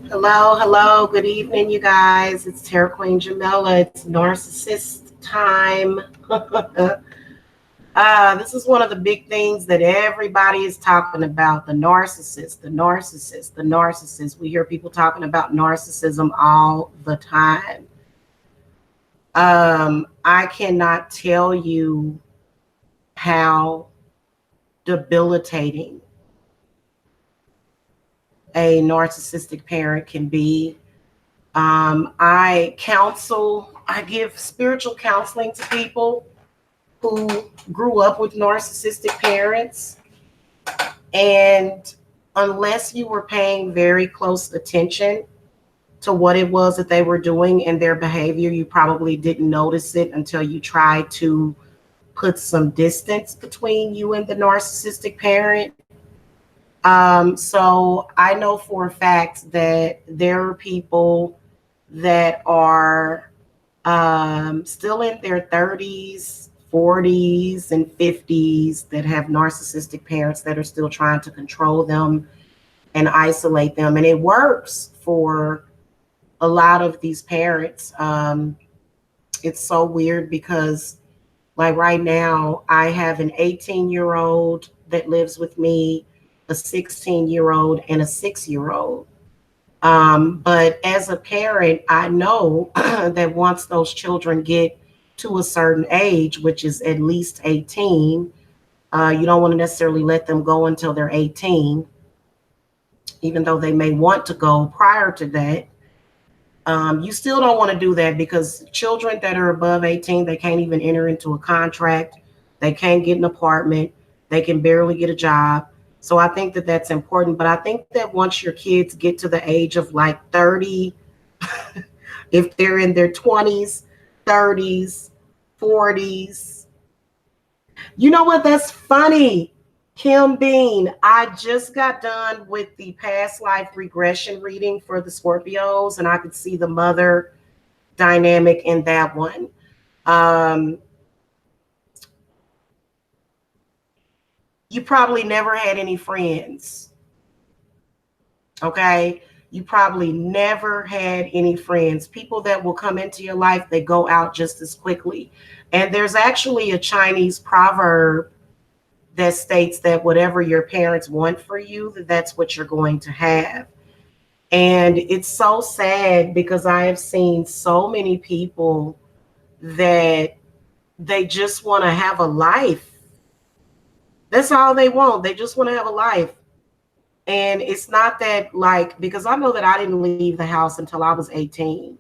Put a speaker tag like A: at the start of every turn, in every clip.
A: Hello, hello, good evening, you guys. It's Terra Queen Jamila. It's narcissist time. This is one of the big things that everybody is talking about, the narcissist, the narcissist, the narcissist. We hear people talking about narcissism all the time. I cannot tell you how debilitating a narcissistic parent can be. I give spiritual counseling to people who grew up with narcissistic parents. And unless you were paying very close attention to what it was that they were doing and their behavior, you probably didn't notice it until you tried to put some distance between you and the narcissistic parent. So I know for a fact that there are people that are still in their 30s, 40s, and 50s that have narcissistic parents that are still trying to control them and isolate them. And it works for a lot of these parents. It's so weird because, like, right now, I have an 18-year-old that lives with me, a 16-year-old, and a 6-year-old. But as a parent, I know that once those children get to a certain age, which is at least 18, you don't want to necessarily let them go until they're 18, even though they may want to go prior to that. You still don't want to do that because children that are above 18, they can't even enter into a contract. They can't get an apartment. They can barely get a job. So I think that that's important. But I think that once your kids get to the age of like 30, if they're in their 20s, 30s, 40s, you know what? That's funny. Kim Bean, I just got done with the past life regression reading for the Scorpios, and I could see the mother dynamic in that one. Um, you probably never had any friends. Okay. You probably never had any friends. People that will come into your life, they go out just as quickly. And there's actually a Chinese proverb that states that whatever your parents want for you, that's what you're going to have. And it's so sad because I have seen so many people that they just want to have a life. That's all they want. They just want to have a life. And it's not that, like, because I know that I didn't leave the house until I was 18.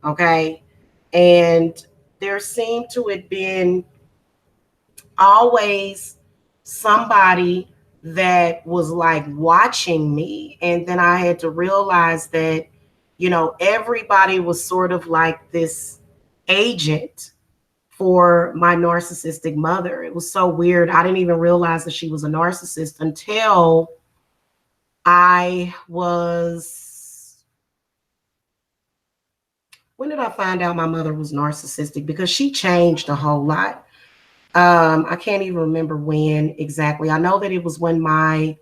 A: Okay. And there seemed to have been always somebody that was like watching me. And then I had to realize that, everybody was sort of like this agent for my narcissistic mother. It was so weird. I didn't even realize that she was a narcissist until I was, when did I find out my mother was narcissistic? Because she changed a whole lot. I can't even remember when exactly. I know that it was when my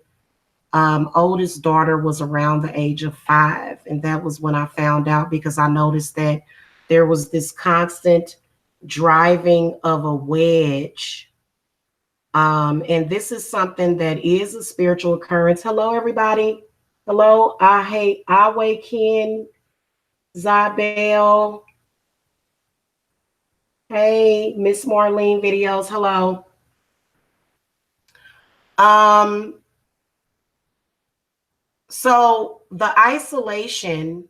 A: oldest daughter was around the age of 5. And that was when I found out because I noticed that there was this constant driving of a wedge. And this is something that is a spiritual occurrence. Hello, everybody. Hello, I hate Awe Ken, Zabel. Hey, Miss Marlene videos. Hello. Um, so the isolation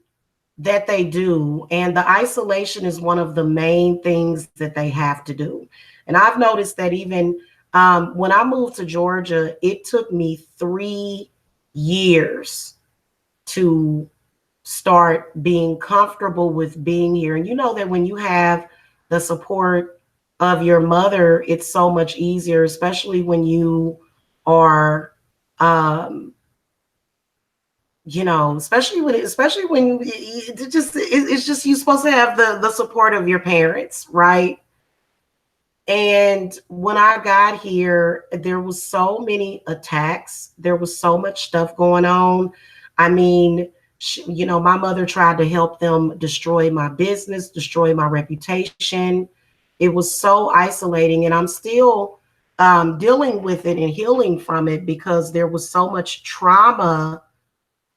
A: that they do, and the isolation is one of the main things that they have to do. And I've noticed that even when I moved to Georgia, it took me 3 years to start being comfortable with being here. And you know that when you have the support of your mother, it's so much easier, especially when you are especially when it's just you're supposed to have the support of your parents, right? And when I got here, there was so many attacks. There was so much stuff going on. I mean, My mother tried to help them destroy my business, destroy my reputation. It was so isolating, and I'm still dealing with it and healing from it because there was so much trauma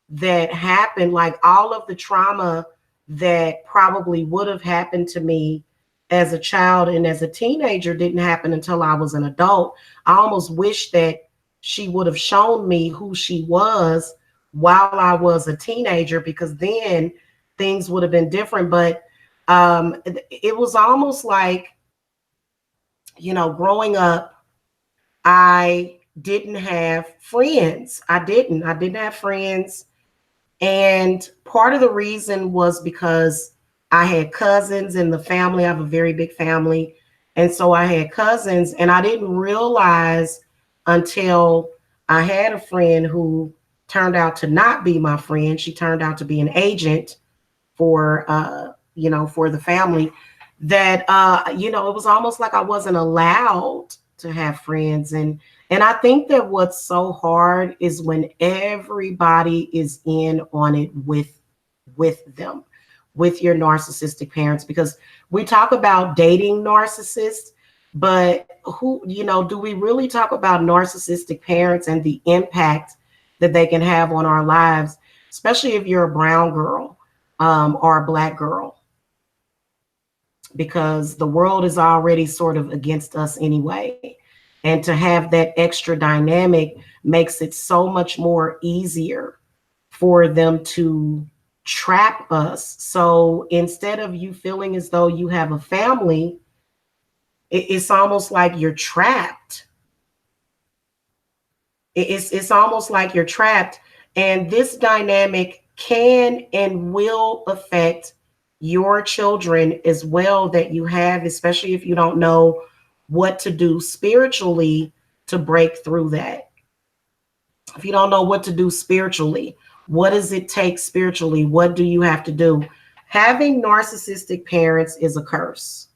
A: that happened, like all of the trauma that probably would have happened to me as a child and as a teenager didn't happen until I was an adult. I almost wish that she would have shown me who she was while I was a teenager, because then things would have been different. But it was almost like, growing up, I didn't have friends. I didn't have friends. And part of the reason was because I had cousins in the family. I have a very big family. And so I had cousins, and I didn't realize until I had a friend who turned out to not be my friend. She turned out to be an agent for, for the family, that, it was almost like I wasn't allowed to have friends. And I think that what's so hard is when everybody is in on it with them, with your narcissistic parents, because we talk about dating narcissists, but do we really talk about narcissistic parents and the impact that they can have on our lives, especially if you're a brown girl or a black girl, because the world is already sort of against us anyway. And to have that extra dynamic makes it so much more easier for them to trap us. So instead of you feeling as though you have a family, it's almost like you're trapped. It's almost like you're trapped. And this dynamic can and will affect your children as well that you have, especially if you don't know what to do spiritually to break through that. If you don't know what to do spiritually, what does it take spiritually? What do you have to do? Having narcissistic parents is a curse.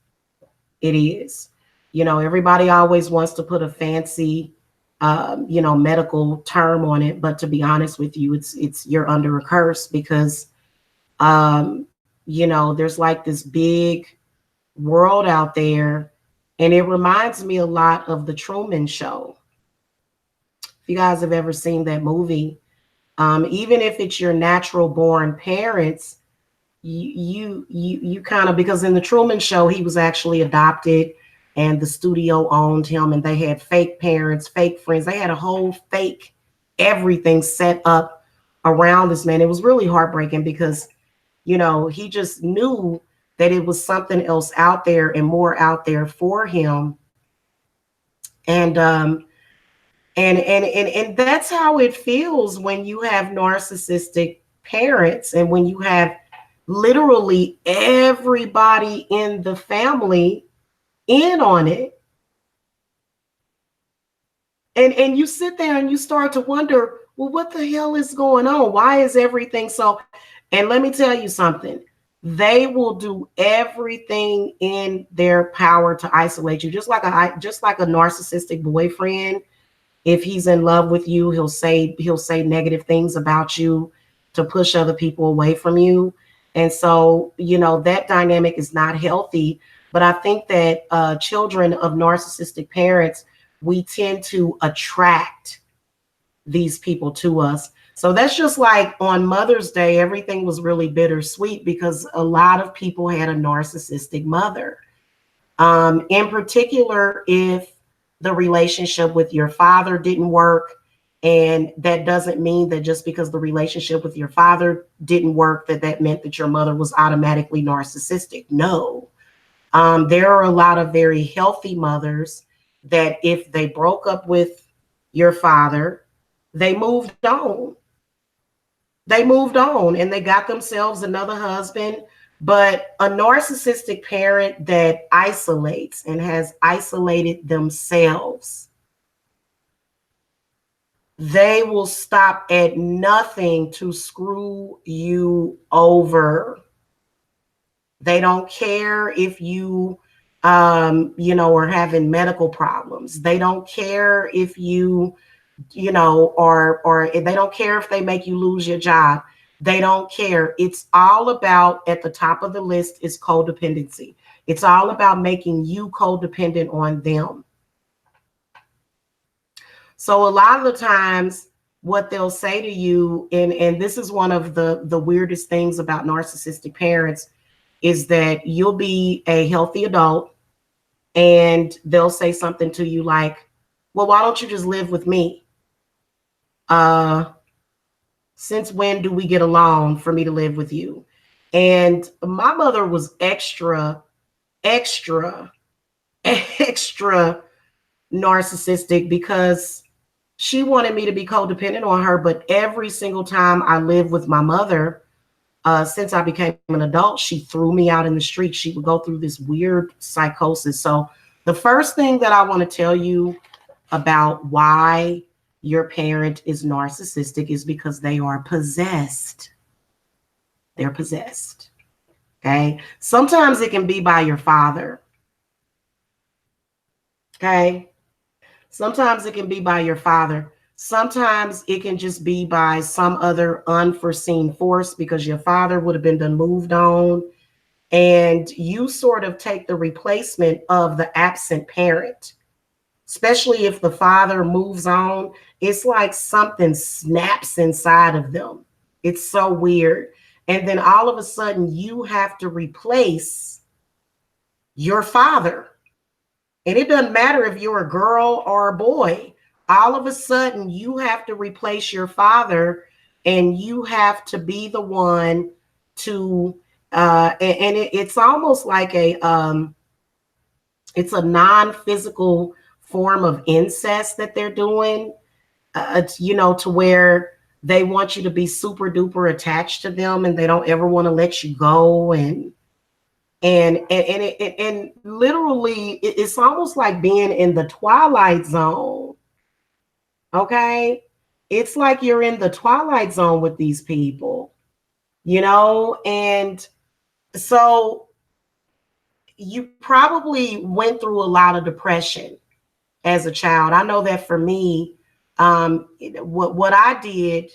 A: It is. Everybody always wants to put a fancy, medical term on it. But to be honest with you, it's you're under a curse because, there's like this big world out there. And it reminds me a lot of the Truman Show. If you guys have ever seen that movie, even if it's your natural born parents, you kind of, because in the Truman Show, he was actually adopted and the studio owned him, and they had fake parents, fake friends. They had a whole fake everything set up around this man. It was really heartbreaking because, he just knew that it was something else out there and more out there for him. And and that's how it feels when you have narcissistic parents and when you have literally everybody in the family in on it. And you sit there and you start to wonder, well, what the hell is going on? Why is everything so? And let me tell you something. They will do everything in their power to isolate you, just like a narcissistic boyfriend. If he's in love with you, he'll say negative things about you to push other people away from you. And so, that dynamic is not healthy. But I think that children of narcissistic parents, we tend to attract these people to us. So that's just like on Mother's Day, everything was really bittersweet because a lot of people had a narcissistic mother. In particular, if the relationship with your father didn't work, and that doesn't mean that just because the relationship with your father didn't work, that meant that your mother was automatically narcissistic. No. There are a lot of very healthy mothers that if they broke up with your father, they moved on. They moved on and they got themselves another husband. But a narcissistic parent that isolates and has isolated themselves, they will stop at nothing to screw you over. They don't care if you, are having medical problems. They don't care if you, or they don't care if they make you lose your job. They don't care. It's all about, at the top of the list is codependency. It's all about making you codependent on them. So a lot of the times what they'll say to you, and this is one of the weirdest things about narcissistic parents, is that you'll be a healthy adult and they'll say something to you like, well, why don't you just live with me? Since when do we get along for me to live with you? And my mother was extra, extra, extra narcissistic because she wanted me to be codependent on her. But every single time I lived with my mother, since I became an adult, she threw me out in the street. She would go through this weird psychosis. So the first thing that I want to tell you about why your parent is narcissistic is because they are possessed. They're possessed. Okay. Sometimes it can be by your father. Okay. Sometimes it can be by your father. Sometimes it can just be by some other unforeseen force because your father would have been done moved on. And you sort of take the replacement of the absent parent, especially if the father moves on. It's like something snaps inside of them. It's so weird. And then all of a sudden you have to replace your father. And it doesn't matter if you're a girl or a boy. All of a sudden you have to replace your father and you have to be the one to, it's almost like it's a non-physical form of incest that they're doing, to where they want you to be super duper attached to them and they don't ever want to let you go. And literally it's almost like being in the Twilight Zone. Okay. It's like you're in the Twilight Zone with these people, and so you probably went through a lot of depression as a child. I know that for me, what I did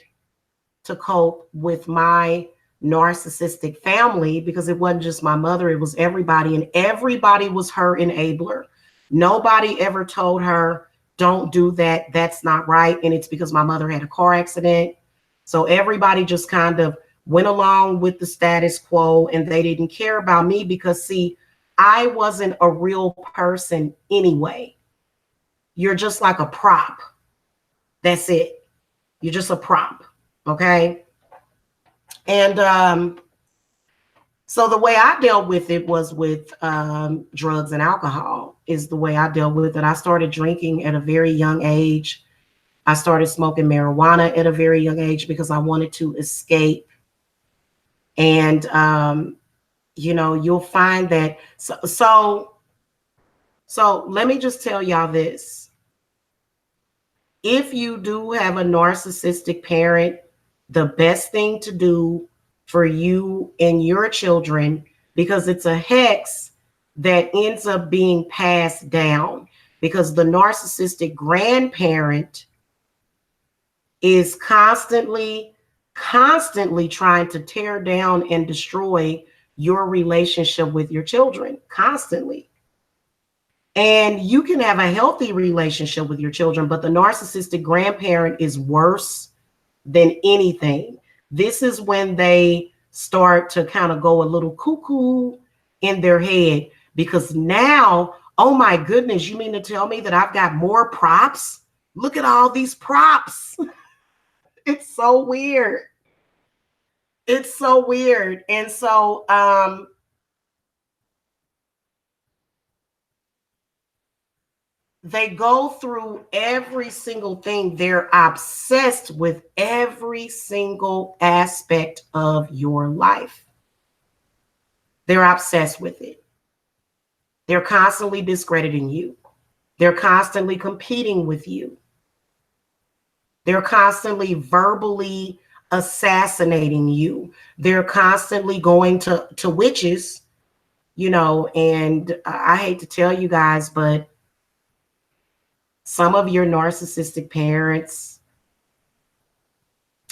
A: to cope with my narcissistic family, because it wasn't just my mother, it was everybody, and everybody was her enabler. Nobody ever told her, don't do that, that's not right. And it's because my mother had a car accident. So everybody just kind of went along with the status quo and they didn't care about me because, see, I wasn't a real person anyway. You're just like a prop. That's it. You're just a prop. Okay. And so the way I dealt with it was with drugs and alcohol is the way I dealt with it. I started drinking at a very young age. I started smoking marijuana at a very young age because I wanted to escape. And, you'll find that. So let me just tell y'all this. If you do have a narcissistic parent, the best thing to do for you and your children, because it's a hex that ends up being passed down, because the narcissistic grandparent is constantly trying to tear down and destroy your relationship with your children, constantly. And you can have a healthy relationship with your children, but the narcissistic grandparent is worse than anything. This is when they start to kind of go a little cuckoo in their head, because now, oh my goodness, you mean to tell me that I've got more props? Look at all these props. It's so weird. It's so weird. And so, they go through every single thing. They're obsessed with every single aspect of your life. They're obsessed with it. They're constantly discrediting you. They're constantly competing with you. They're constantly verbally assassinating you. They're constantly going to witches, and I hate to tell you guys, but some of your narcissistic parents,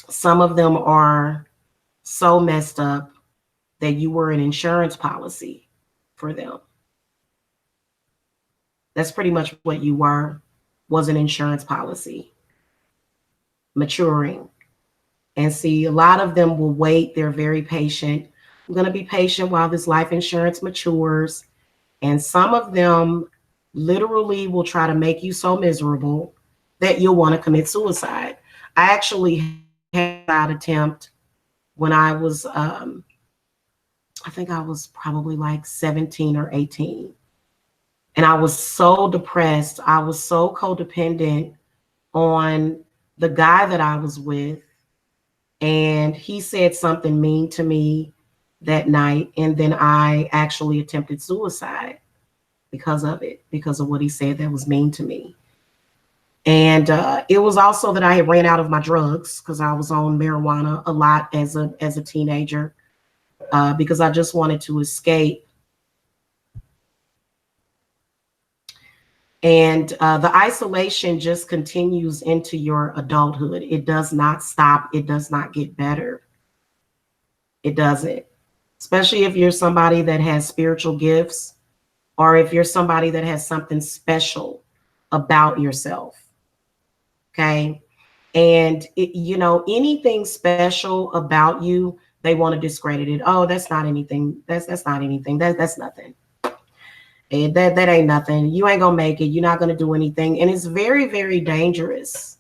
A: some of them are so messed up that you were an insurance policy for them. That's pretty much what you were, was an insurance policy maturing. And see, a lot of them will wait. They're very patient. I'm going to be patient while this life insurance matures. And some of them literally will try to make you so miserable that you'll want to commit suicide. I actually had that attempt when I was, I think I was probably like 17 or 18. And I was so depressed. I was so codependent on the guy that I was with. And he said something mean to me that night. And then I actually attempted suicide because of it, because of what he said that was mean to me. And it was also that I had ran out of my drugs because I was on marijuana a lot as a teenager because I just wanted to escape. And the isolation just continues into your adulthood. It does not stop. It does not get better. It doesn't. Especially if you're somebody that has spiritual gifts or if you're somebody that has something special about yourself. Okay. And, anything special about you, they want to discredit it. Oh, that's not anything. That's not anything. That's nothing. That ain't nothing. You ain't gonna make it. You're not gonna do anything. And it's very, very dangerous.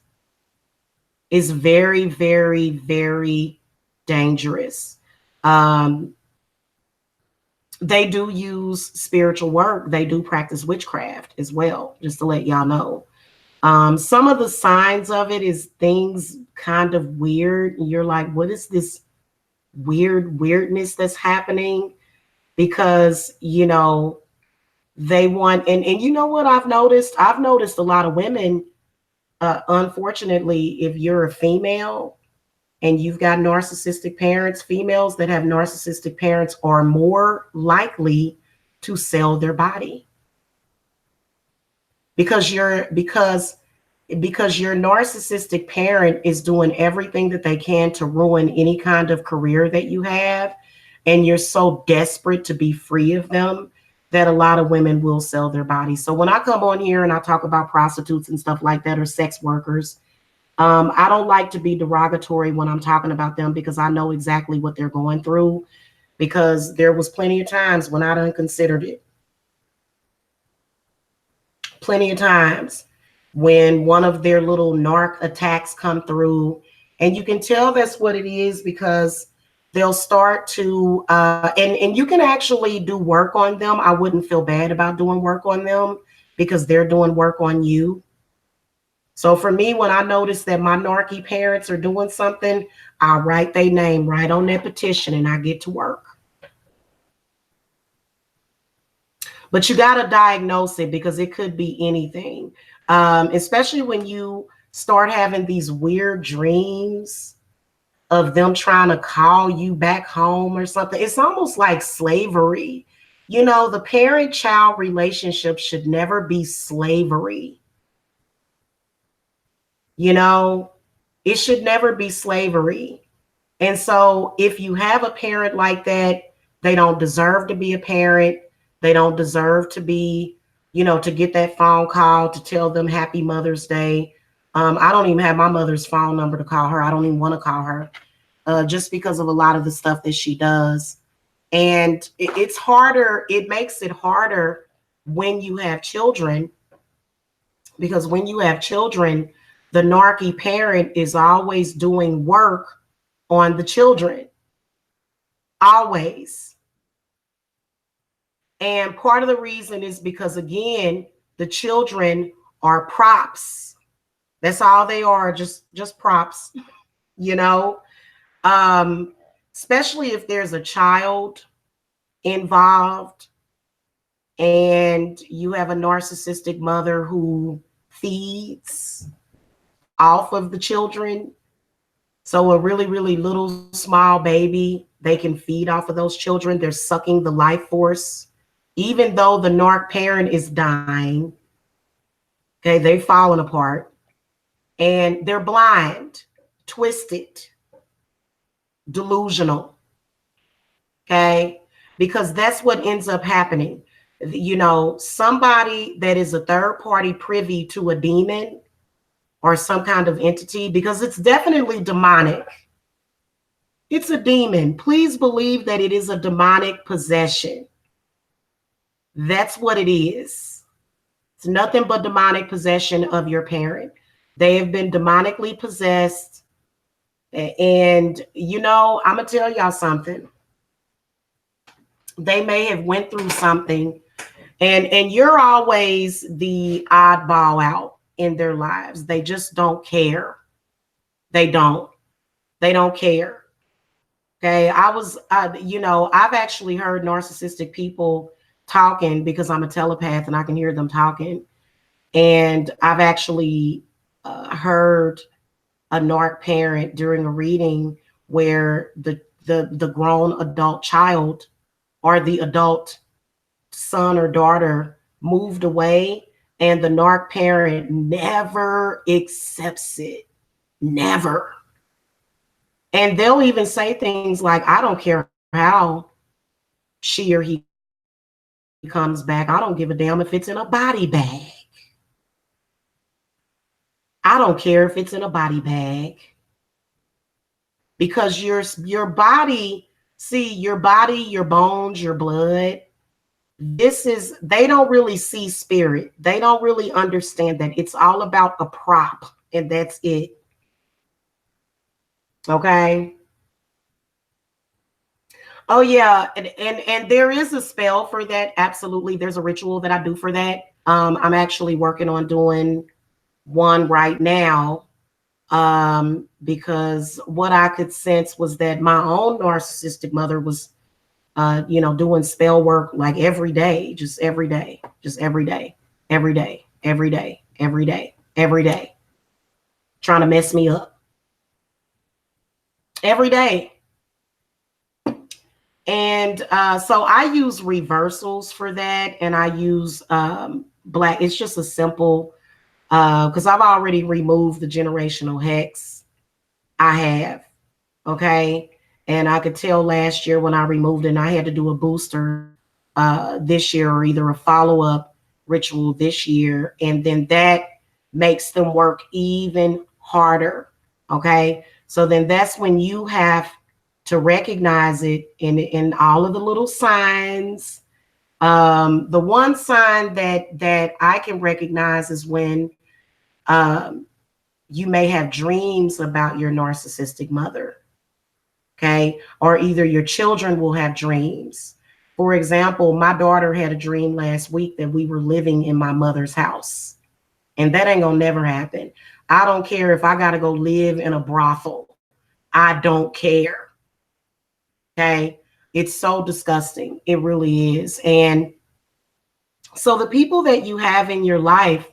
A: It's very, very, very dangerous. They do use spiritual work. They do practice witchcraft as well, just to let y'all know. Some of the signs of it is things kind of weird. You're like, what is this weirdness that's happening? Because, they want, and you know what I've noticed? I've noticed a lot of women, unfortunately, if you're a female and you've got narcissistic parents, females that have narcissistic parents are more likely to sell their body. Because your narcissistic parent is doing everything that they can to ruin any kind of career that you have, and you're so desperate to be free of them that a lot of women will sell their bodies. So when I come on here and I talk about prostitutes and stuff like that, or sex workers, I don't like to be derogatory when I'm talking about them because I know exactly what they're going through, because there was plenty of times when I done considered it. Plenty of times when one of their little narc attacks come through, and you can tell that's what it is because they'll start to, and you can actually do work on them. I wouldn't feel bad about doing work on them because they're doing work on you. So for me, when I notice that my narky parents are doing something, I write their name right on their petition and I get to work. But you got to diagnose it because it could be anything, especially when you start having these weird dreams of them trying to call you back home or something. It's almost like slavery. The parent-child relationship should never be slavery. It should never be slavery. And so if you have a parent like that, they don't deserve to be a parent. They don't deserve to be, to get that phone call to tell them Happy Mother's Day. I don't even have my mother's phone number to call her. I don't even want to call her just because of a lot of the stuff that she does. And it's harder. It makes it harder when you have children, because when you have children, the narky parent is always doing work on the children. Always. And part of the reason is because, again, the children are props. That's all they are, just props, especially if there's a child involved and you have a narcissistic mother who feeds off of the children. So a really, really little small baby, they can feed off of those children. They're sucking the life force. Even though the narc parent is dying, okay, they've fallen apart and they're blind, twisted. delusional. Okay. Because that's what ends up happening. You know, somebody that is a third party privy to a demon or some kind of entity, because it's definitely demonic. It's a demon. Please believe that it is a demonic possession. That's what it is. It's nothing but demonic possession of your parent. They have been demonically possessed. And, you know, I'm going to tell y'all something. They may have went through something, and you're always the oddball out in their lives. They just don't care. They don't. They don't care. Okay. You know, I've actually heard narcissistic people talking because I'm a telepath and I can hear them talking. And I've actually heard a narc parent during a reading where the grown adult child or the adult son or daughter moved away, and the narc parent never accepts it. Never. And they'll even say things like, I don't care how she or he comes back. I don't give a damn if it's in a body bag. I don't care if it's in a body bag. Because your body, see, your body, your bones, your blood, they don't really see spirit. They don't really understand that it's all about a prop, and that's it. Okay. Oh yeah, and there is a spell for that. Absolutely, there's a ritual that I do for that. I'm actually working on doing one right now, because what I could sense was that my own narcissistic mother was, you know, doing spell work like every day, just every day, just every day, every day, every day, every day, every day, trying to mess me up every day. And so I use reversals for that, and I use black. It's just a simple, because I've already removed the generational hex. I have, okay, and I could tell last year when I removed it, and I had to do a booster this year, or either a follow up ritual this year, and then that makes them work even harder. Okay, so then that's when you have to recognize it in all of the little signs. The one sign that I can recognize is when um, you may have dreams about your narcissistic mother. Okay, or either your children will have dreams. For example, my daughter had a dream last week that we were living in my mother's house, and that ain't gonna never happen. I don't care if I gotta go live in a brothel. I don't care. Okay. It's so disgusting. It really is. And so the people that you have in your life,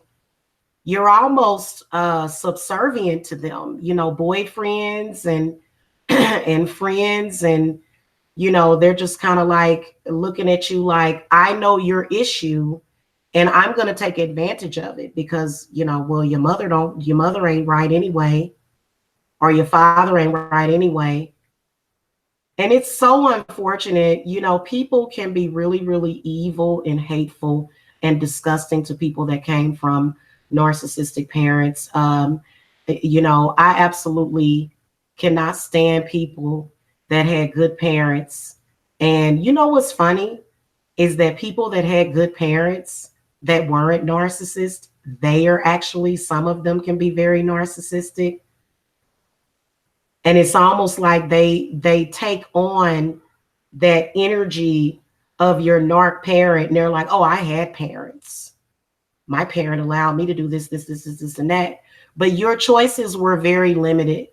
A: you're almost subservient to them, you know, boyfriends and and friends, and you know, they're just kind of like looking at you like, I know your issue and I'm going to take advantage of it because, you know, well, your mother ain't right anyway, or your father ain't right anyway. And it's so unfortunate. You know, people can be really, really evil and hateful and disgusting to people that came from narcissistic parents. You know, I absolutely cannot stand people that had good parents. And you know what's funny is that people that had good parents that weren't narcissists, they are actually, some of them can be very narcissistic, and it's almost like they take on that energy of your narc parent, and they're like, oh, I had parents, my parent allowed me to do this and that, but your choices were very limited.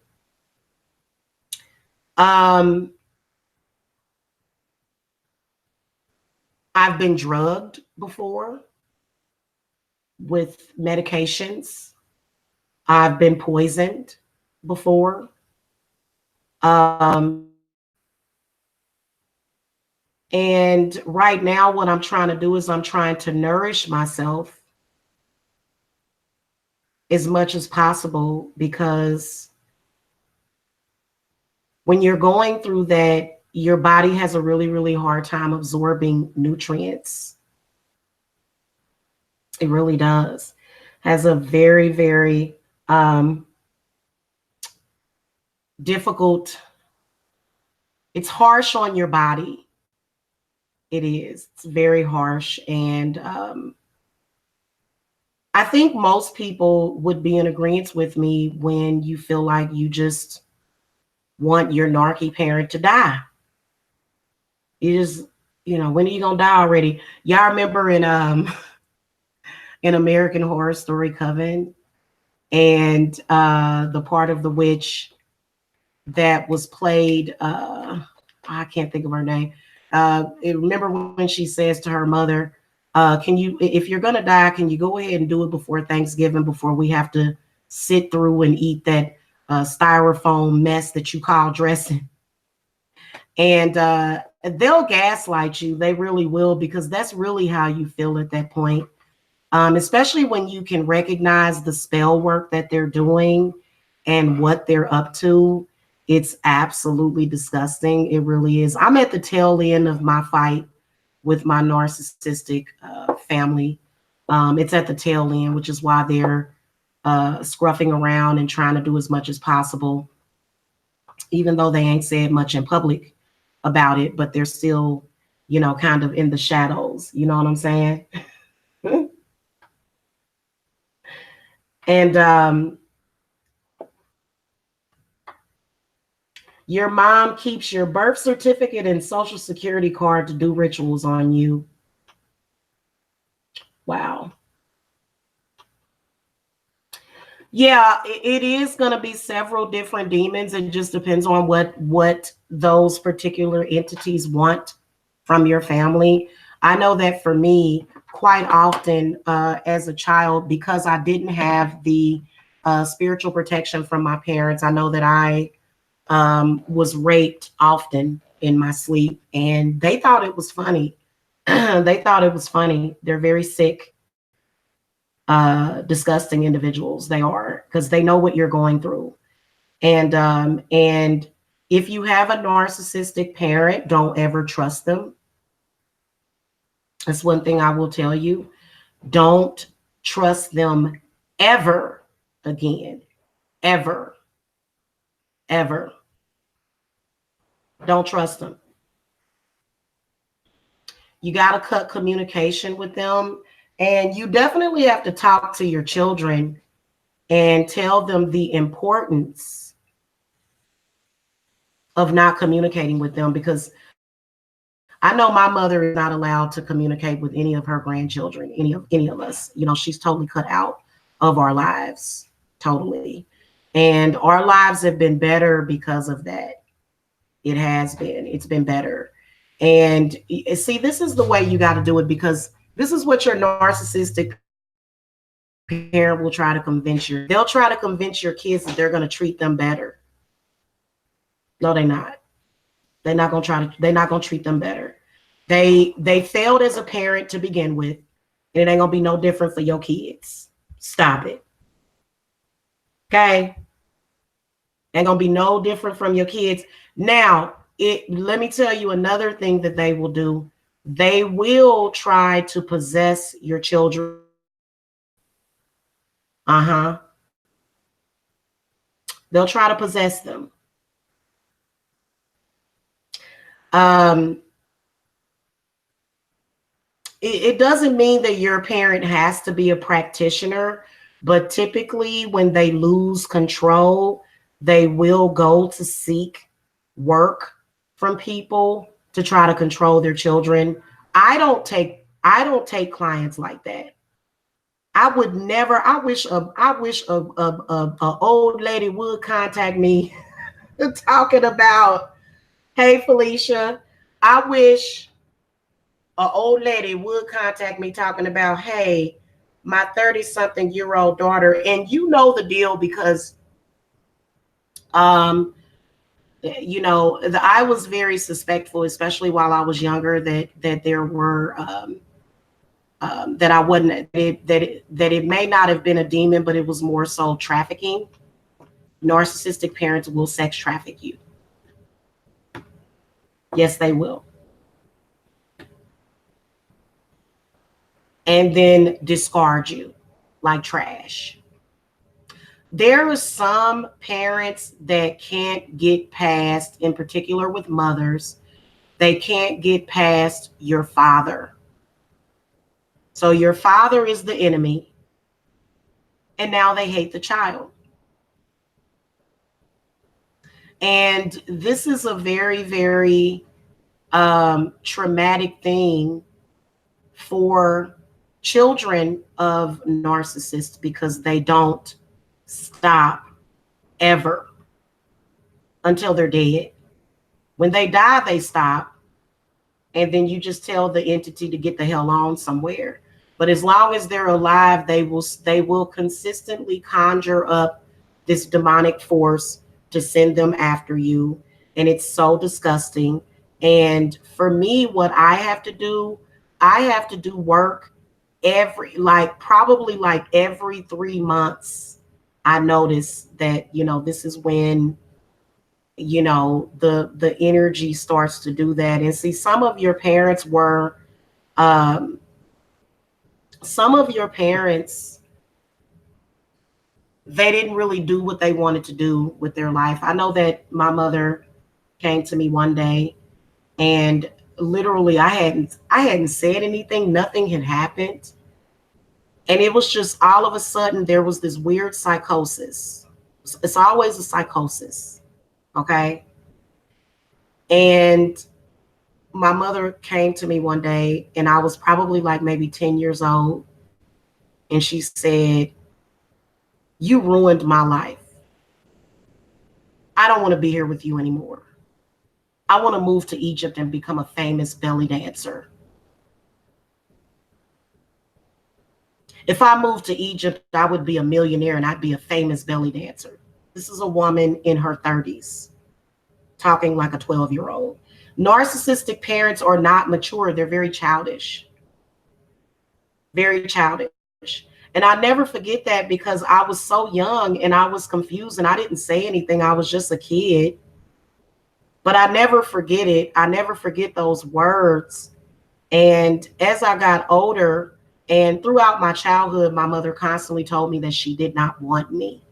A: um I've been drugged before with medications. I've been poisoned before. um And right now, what I'm trying to do is I'm trying to nourish myself as much as possible, because When you're going through that, your body has a really, really hard time absorbing nutrients. It really does. Has a very, very difficult, it's harsh on your body. It is. It's very harsh. And I think most people would be in agreement with me when you feel like you just want your narky parent to die. You just, when are you gonna die already? Y'all remember in in American Horror Story Coven, and the part of the witch that was played, I can't think of her name. Remember when she says to her mother, can you, if you're gonna die, can you go ahead and do it before Thanksgiving, before we have to sit through and eat that styrofoam mess that you call dressing? And they'll gaslight you. They really will, because that's really how you feel at that point. Especially when you can recognize the spell work that they're doing and what they're up to. It's absolutely disgusting. It really is. I'm at the tail end of my fight with my narcissistic family. It's at the tail end, which is why they're scruffing around and trying to do as much as possible, even though they ain't said much in public about it, but they're still, kind of in the shadows. You know what I'm saying? And your mom keeps your birth certificate and social security card to do rituals on you. Wow. Yeah, it is going to be several different demons. It just depends on what those particular entities want from your family. I know that for me, quite often as a child, because I didn't have the spiritual protection from my parents, I know that I was raped often in my sleep, and they thought it was funny. They thought it was funny. They're very sick, disgusting individuals. They are, because they know what you're going through. And if you have a narcissistic parent, don't ever trust them. That's one thing I will tell you. Don't trust them ever again. Ever. Ever. Don't trust them. You got to cut communication with them. And you definitely have to talk to your children and tell them the importance of not communicating with them, because I know my mother is not allowed to communicate with any of her grandchildren, any of us. She's totally cut out of our lives, totally. And our lives have been better because of that. It has been. It's been better. And see, this is the way you got to do it, because this is what your narcissistic parent will try to convince you. They'll try to convince your kids that they're going to treat them better. No, they're not. They're not going to treat them better. They failed as a parent to begin with, and it ain't going to be no different for your kids. Stop it. Okay? Ain't going to be no different from your kids. Now, let me tell you another thing that they will do. They will try to possess your children. They'll try to possess them. It doesn't mean that your parent has to be a practitioner, but typically when they lose control, they will go to seek work from people to try to control their children. I don't take clients like that. I would never. I wish a old lady would contact me talking about, hey Felicia, I wish an old lady would contact me talking about, hey, my 30-something-year-old daughter, and you know the deal, because I was very suspectful, especially while I was younger, that there were that I wasn't that it may not have been a demon, but it was more so trafficking. Narcissistic parents will sex traffic you. Yes, they will. And then discard you like trash. There are some parents that can't get past, in particular with mothers, they can't get past your father. So your father is the enemy, and now they hate the child. And this is a very, very traumatic thing for children of narcissists because they don't stop ever until they're dead. When they die, they stop, and then you just tell the entity to get the hell on somewhere. But as long as they're alive, they will consistently conjure up this demonic force to send them after you, and it's so disgusting. And for me, what I have to do, I have to do work every, like, probably like every 3 months. I notice that, this is when, the energy starts to do that. And see, um some of your parents, they didn't really do what they wanted to do with their life. I know that my mother came to me one day, and literally I hadn't said anything, nothing had happened, and it was just all of a sudden there was this weird psychosis. It's always a psychosis, okay? And my mother came to me one day, and I was probably like maybe 10 years old, and she said, "You ruined my life. I don't want to be here with you anymore. I want to move to Egypt and become a famous belly dancer. If I moved to Egypt, I would be a millionaire and I'd be a famous belly dancer." This is a woman in her 30s talking like a 12-year-old. Narcissistic parents are not mature, they're very childish, very childish. And I never forget that because I was so young and I was confused and I didn't say anything. I was just a kid. But I never forget it. I never forget those words. And as I got older and throughout my childhood, my mother constantly told me that she did not want me.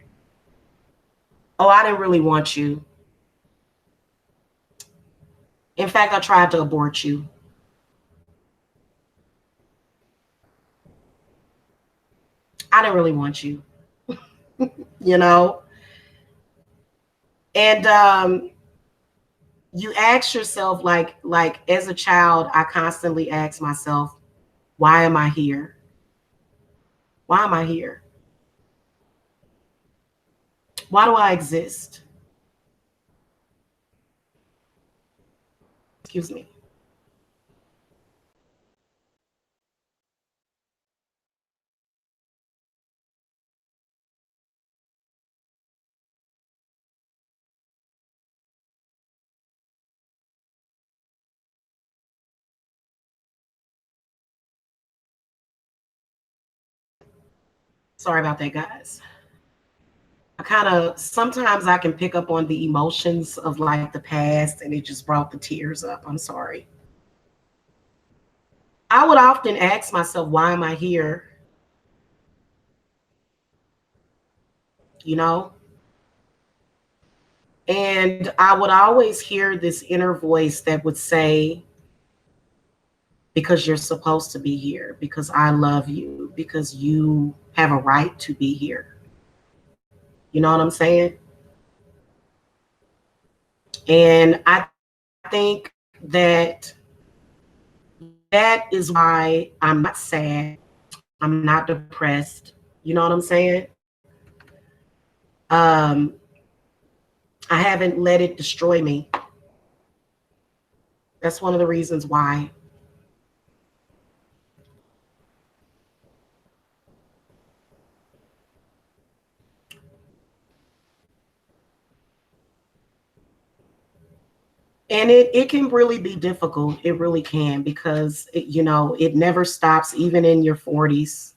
A: Oh, I didn't really want you. In fact, I tried to abort you. I didn't really want you, you know? And you ask yourself, like as a child, I constantly ask myself, why am I here? Why am I here? Why do I exist? Excuse me. Sorry about that, guys. I kind of sometimes I can pick up on the emotions of like the past, and it just brought the tears up. I'm sorry. I would often ask myself, why am I here? You know? And I would always hear this inner voice that would say, because you're supposed to be here, because I love you, because you have a right to be here. You know what I'm saying? And I think that that is why I'm not sad. I'm not depressed. You know what I'm saying? Um, I haven't let it destroy me. That's one of the reasons why. And it can really be difficult. It really can because, it never stops, even in your 40s,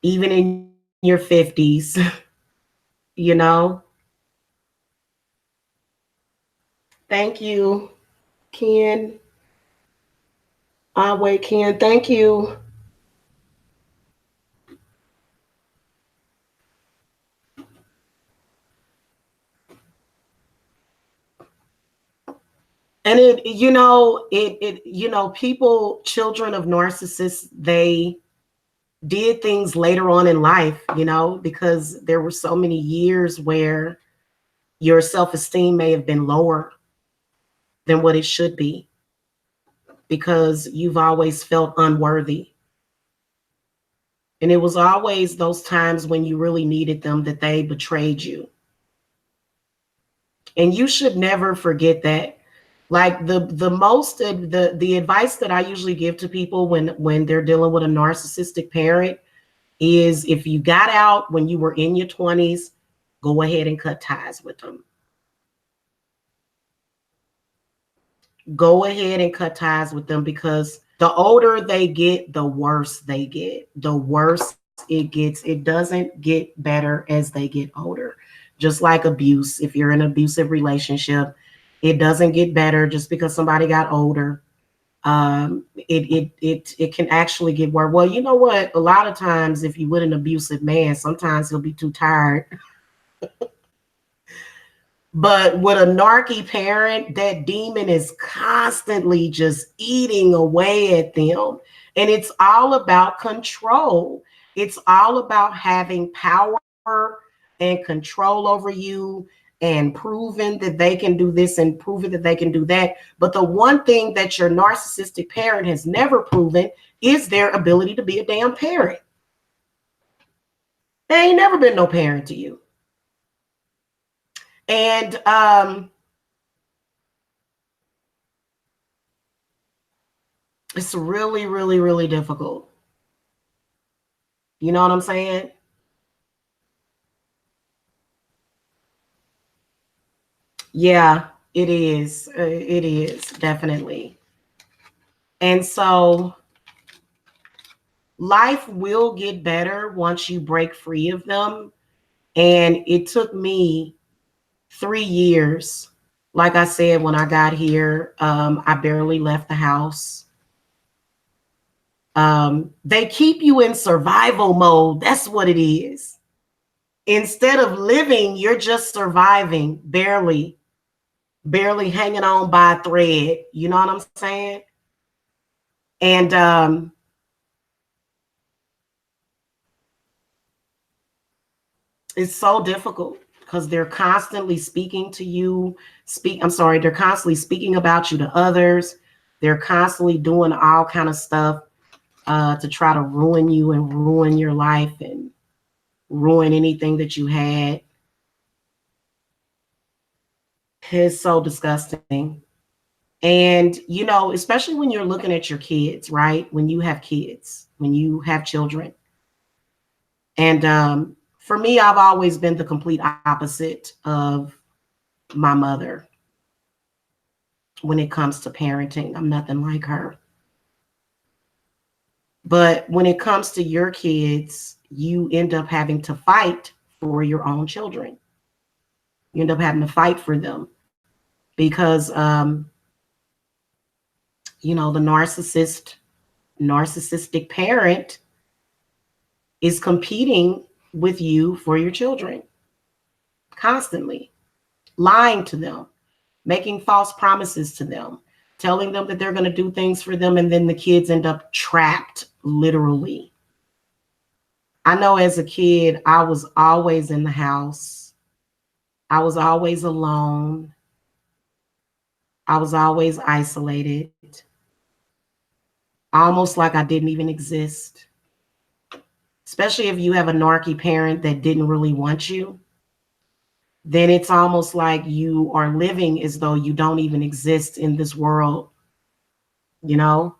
A: even in your 50s, you know? Thank you, Ken. Wait, Ken. Thank you. And people, children of narcissists, they did things later on in life, because there were so many years where your self-esteem may have been lower than what it should be because you've always felt unworthy. And it was always those times when you really needed them that they betrayed you. And you should never forget that. Like the advice that I usually give to people when they're dealing with a narcissistic parent is, if you got out when you were in your 20s, go ahead and cut ties with them. Go ahead and cut ties with them, because the older they get, the worse they get. The worse it gets. It doesn't get better as they get older. Just like abuse. If you're in an abusive relationship, it doesn't get better just because somebody got older. It can actually get worse. Well, you know what? A lot of times, if you with an abusive man, sometimes he'll be too tired. But with a narky parent, that demon is constantly just eating away at them. And it's all about control. It's all about having power and control over you, and proving that they can do this and proving that they can do that. But the one thing that your narcissistic parent has never proven is their ability to be a damn parent. They ain't never been no parent to you. And it's really, really, really difficult. You know what I'm saying? Yeah, it is. It is definitely. And so life will get better once you break free of them. And it took me 3 years. Like I said, when I got here, I barely left the house. They keep you in survival mode. That's what it is. Instead of living, you're just surviving, barely hanging on by a thread. You know what I'm saying? And it's so difficult because they're constantly speaking to you. They're constantly speaking about you to others. They're constantly doing all kind of stuff to try to ruin you and ruin your life and ruin anything that you had. It's so disgusting. And, especially when you're looking at your kids, right? When you have kids, when you have children. And for me, I've always been the complete opposite of my mother when it comes to parenting. I'm nothing like her. But when it comes to your kids, you end up having to fight for your own children. You end up having to fight for them because, the narcissistic parent is competing with you for your children constantly, lying to them, making false promises to them, telling them that they're going to do things for them, and then the kids end up trapped, literally. I know as a kid, I was always in the house. I was always alone. I was always isolated, almost like I didn't even exist. Especially if you have a narky parent that didn't really want you, then it's almost like you are living as though you don't even exist in this world, you know?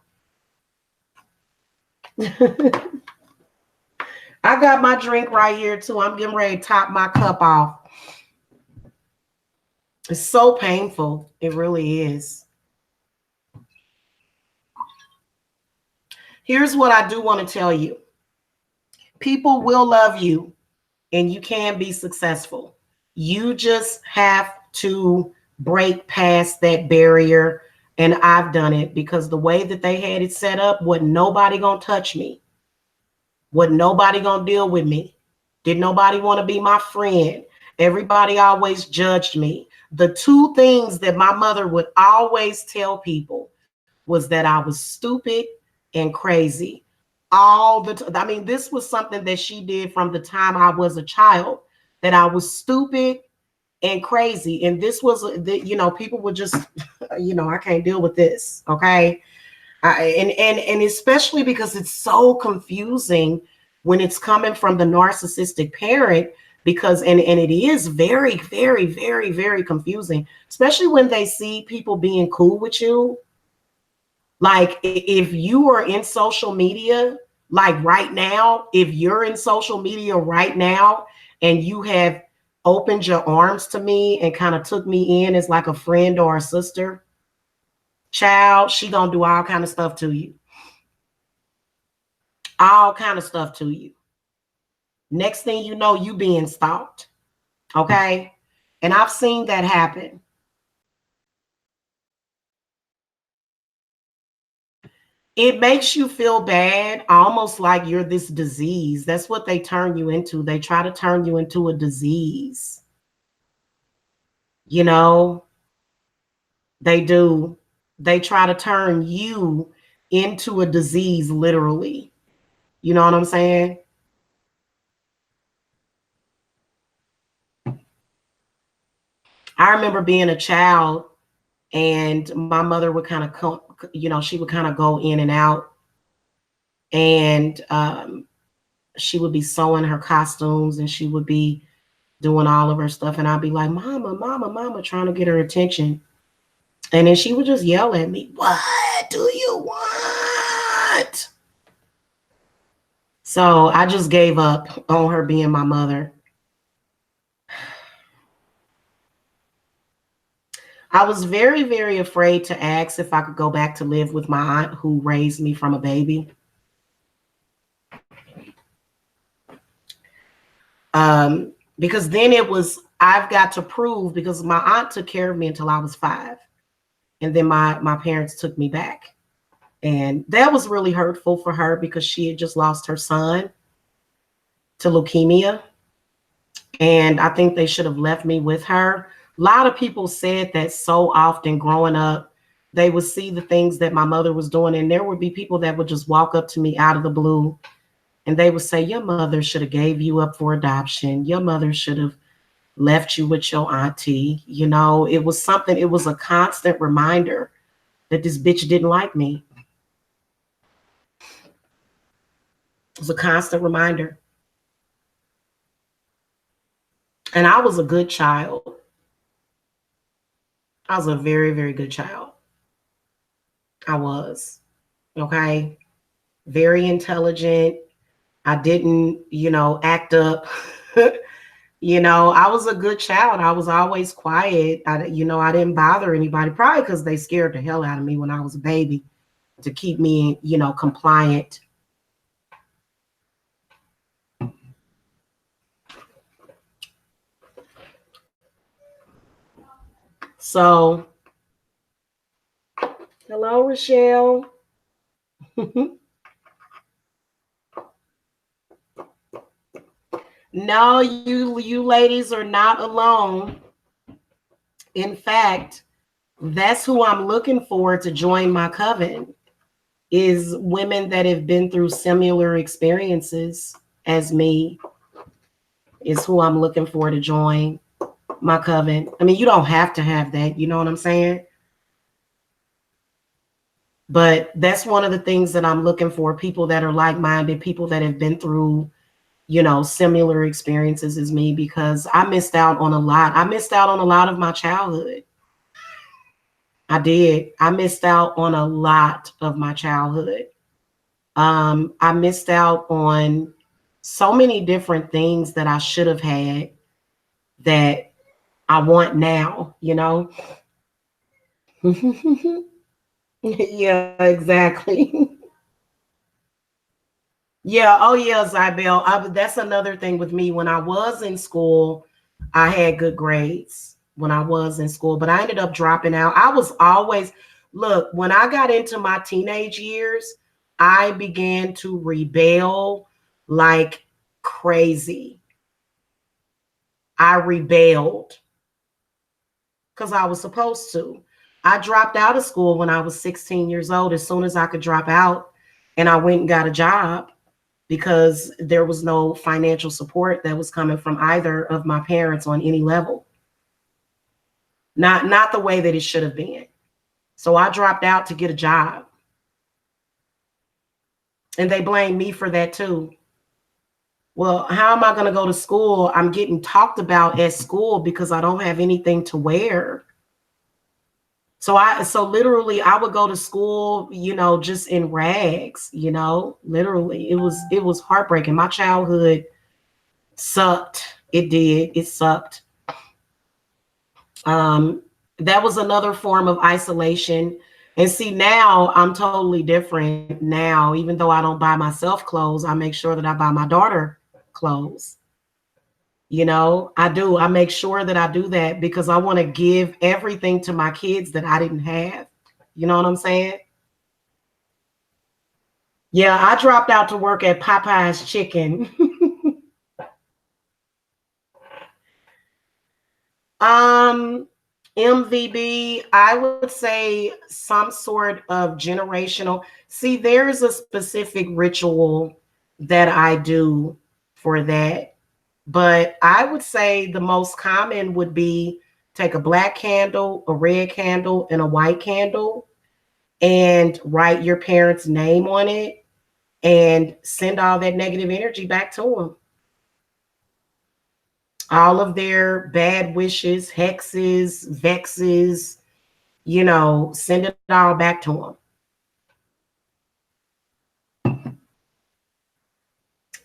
A: I got my drink right here too. I'm getting ready to top my cup off. It's so painful. It really is. Here's what I do want to tell you. People will love you and you can be successful. You just have to break past that barrier. And I've done it because the way that they had it set up, wasn't nobody gonna touch me. Wasn't nobody gonna deal with me. Did nobody want to be my friend? Everybody always judged me. The two things that my mother would always tell people was that I was stupid and crazy. I mean, this was something that she did from the time I was a child, that I was stupid and crazy. And this was, people would just, I can't deal with this. Okay. And especially because it's so confusing when it's coming from the narcissistic parent, because and it is very, very, very, very confusing, especially when they see people being cool with you. Like if you are in social media, like right now, if you're in social media right now and you have opened your arms to me and kind of took me in as like a friend or a sister, child, she gonna do all kind of stuff to you. All kind of stuff to you. Next thing you know, you being stalked. Okay. And I've seen that happen. It makes you feel bad, almost like you're this disease. That's what they turn you into. They try to turn you into a disease. You know, they do. They try to turn you into a disease, literally. You know what I'm saying? I remember being a child and my mother would kind of come, she would kind of go in and out, and she would be sewing her costumes and she would be doing all of her stuff. And I'd be like, mama, mama, mama, trying to get her attention. And then she would just yell at me, what do you want? So I just gave up on her being my mother. I was very, very afraid to ask if I could go back to live with my aunt who raised me from a baby. Because then it was, I've got to prove, because my aunt took care of me until I was 5. And then my parents took me back. And that was really hurtful for her because she had just lost her son to leukemia. And I think they should have left me with her. A lot of people said that so often growing up, they would see the things that my mother was doing. And there would be people that would just walk up to me out of the blue and they would say, your mother should have gave you up for adoption. Your mother should have left you with your auntie. It was something, it was a constant reminder that this bitch didn't like me. It was a constant reminder. And I was a good child. I was a very, very good child. I was. Okay. Very intelligent. I didn't, act up. I was a good child. I was always quiet. I didn't bother anybody, probably because they scared the hell out of me when I was a baby to keep me, compliant. So, hello, Rochelle. No, you ladies are not alone. In fact, that's who I'm looking for to join my coven, is women that have been through similar experiences as me, is who I'm looking for to join my coven. I mean, you don't have to have that, you know what I'm saying? But that's one of the things that I'm looking for, people that are like-minded, people that have been through, similar experiences as me, because I missed out on a lot. I missed out on a lot of my childhood. I did. I missed out on a lot of my childhood. I missed out on so many different things that I should have had that I want now, Yeah, exactly. Yeah. Oh, yeah, Zybel. That's another thing with me. When I was in school, I had good grades. when I was in school, but I ended up dropping out. I was always, look, when I got into my teenage years, I began to rebel like crazy. I rebelled because I was supposed to. I dropped out of school when I was 16 years old, as soon as I could drop out, and I went and got a job because there was no financial support that was coming from either of my parents on any level. Not the way that it should have been. So I dropped out to get a job. And they blame me for that too. Well, how am I going to go to school? I'm getting talked about at school because I don't have anything to wear. So literally I would go to school, just in rags, literally. It was heartbreaking. My childhood sucked. It did. It sucked. That was another form of isolation. And see, now I'm totally different now. Even though I don't buy myself clothes, I make sure that I buy my daughter clothes. I do. I make sure that I do that because I want to give everything to my kids that I didn't have. You know what I'm saying? Yeah, I dropped out to work at Popeye's Chicken. um, MVB, I would say some sort of generational. See, there's a specific ritual that I do for that. But I would say the most common would be take a black candle, a red candle, and a white candle and write your parents' name on it and send all that negative energy back to them. All of their bad wishes, hexes, vexes, send it all back to them.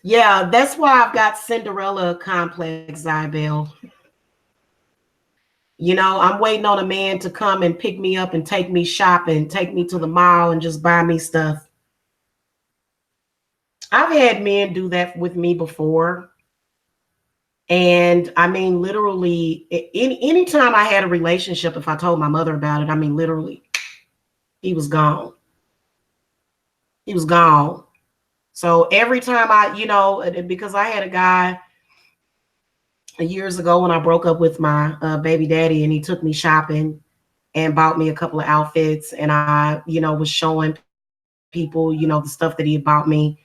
A: Yeah, that's why I've got Cinderella complex, Zybel. I'm waiting on a man to come and pick me up and take me shopping, take me to the mall and just buy me stuff. I've had men do that with me before. And I mean, literally, anytime I had a relationship, if I told my mother about it, I mean, literally, he was gone. He was gone. So every time because I had a guy years ago when I broke up with my baby daddy, and he took me shopping and bought me a couple of outfits, and I, was showing people, the stuff that he had bought me,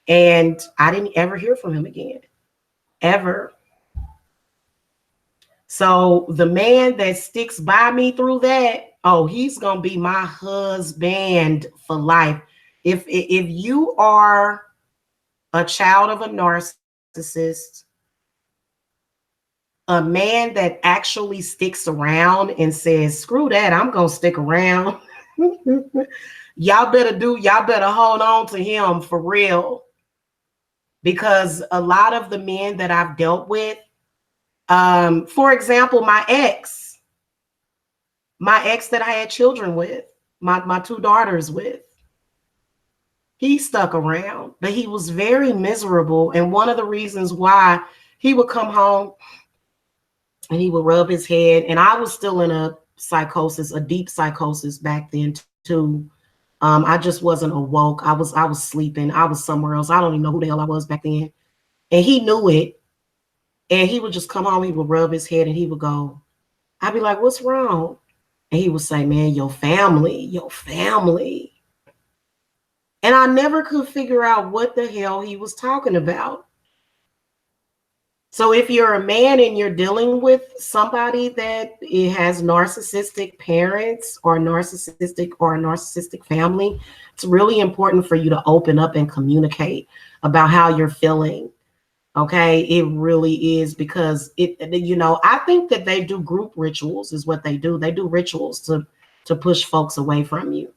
A: and I didn't ever hear from him again, ever. So the man that sticks by me through that, oh, he's gonna be my husband for life. If you are a child of a narcissist, a man that actually sticks around and says, screw that, I'm gonna stick around. y'all better hold on to him for real. Because a lot of the men that I've dealt with, for example, my ex that I had children with, my two daughters with, he stuck around, but he was very miserable. And one of the reasons why, he would come home and he would rub his head, and I was still in a deep psychosis back then too. I just wasn't awoke. I was sleeping. I was somewhere else. I don't even know who the hell I was back then. And he knew it. And he would just come home, he would rub his head and he would go, I'd be like, what's wrong? And he would say, man, your family. And I never could figure out what the hell he was talking about. So if you're a man and you're dealing with somebody that has narcissistic parents or a narcissistic family, it's really important for you to open up and communicate about how you're feeling. Okay, it really is, because I think that they do group rituals is what they do. They do rituals to push folks away from you.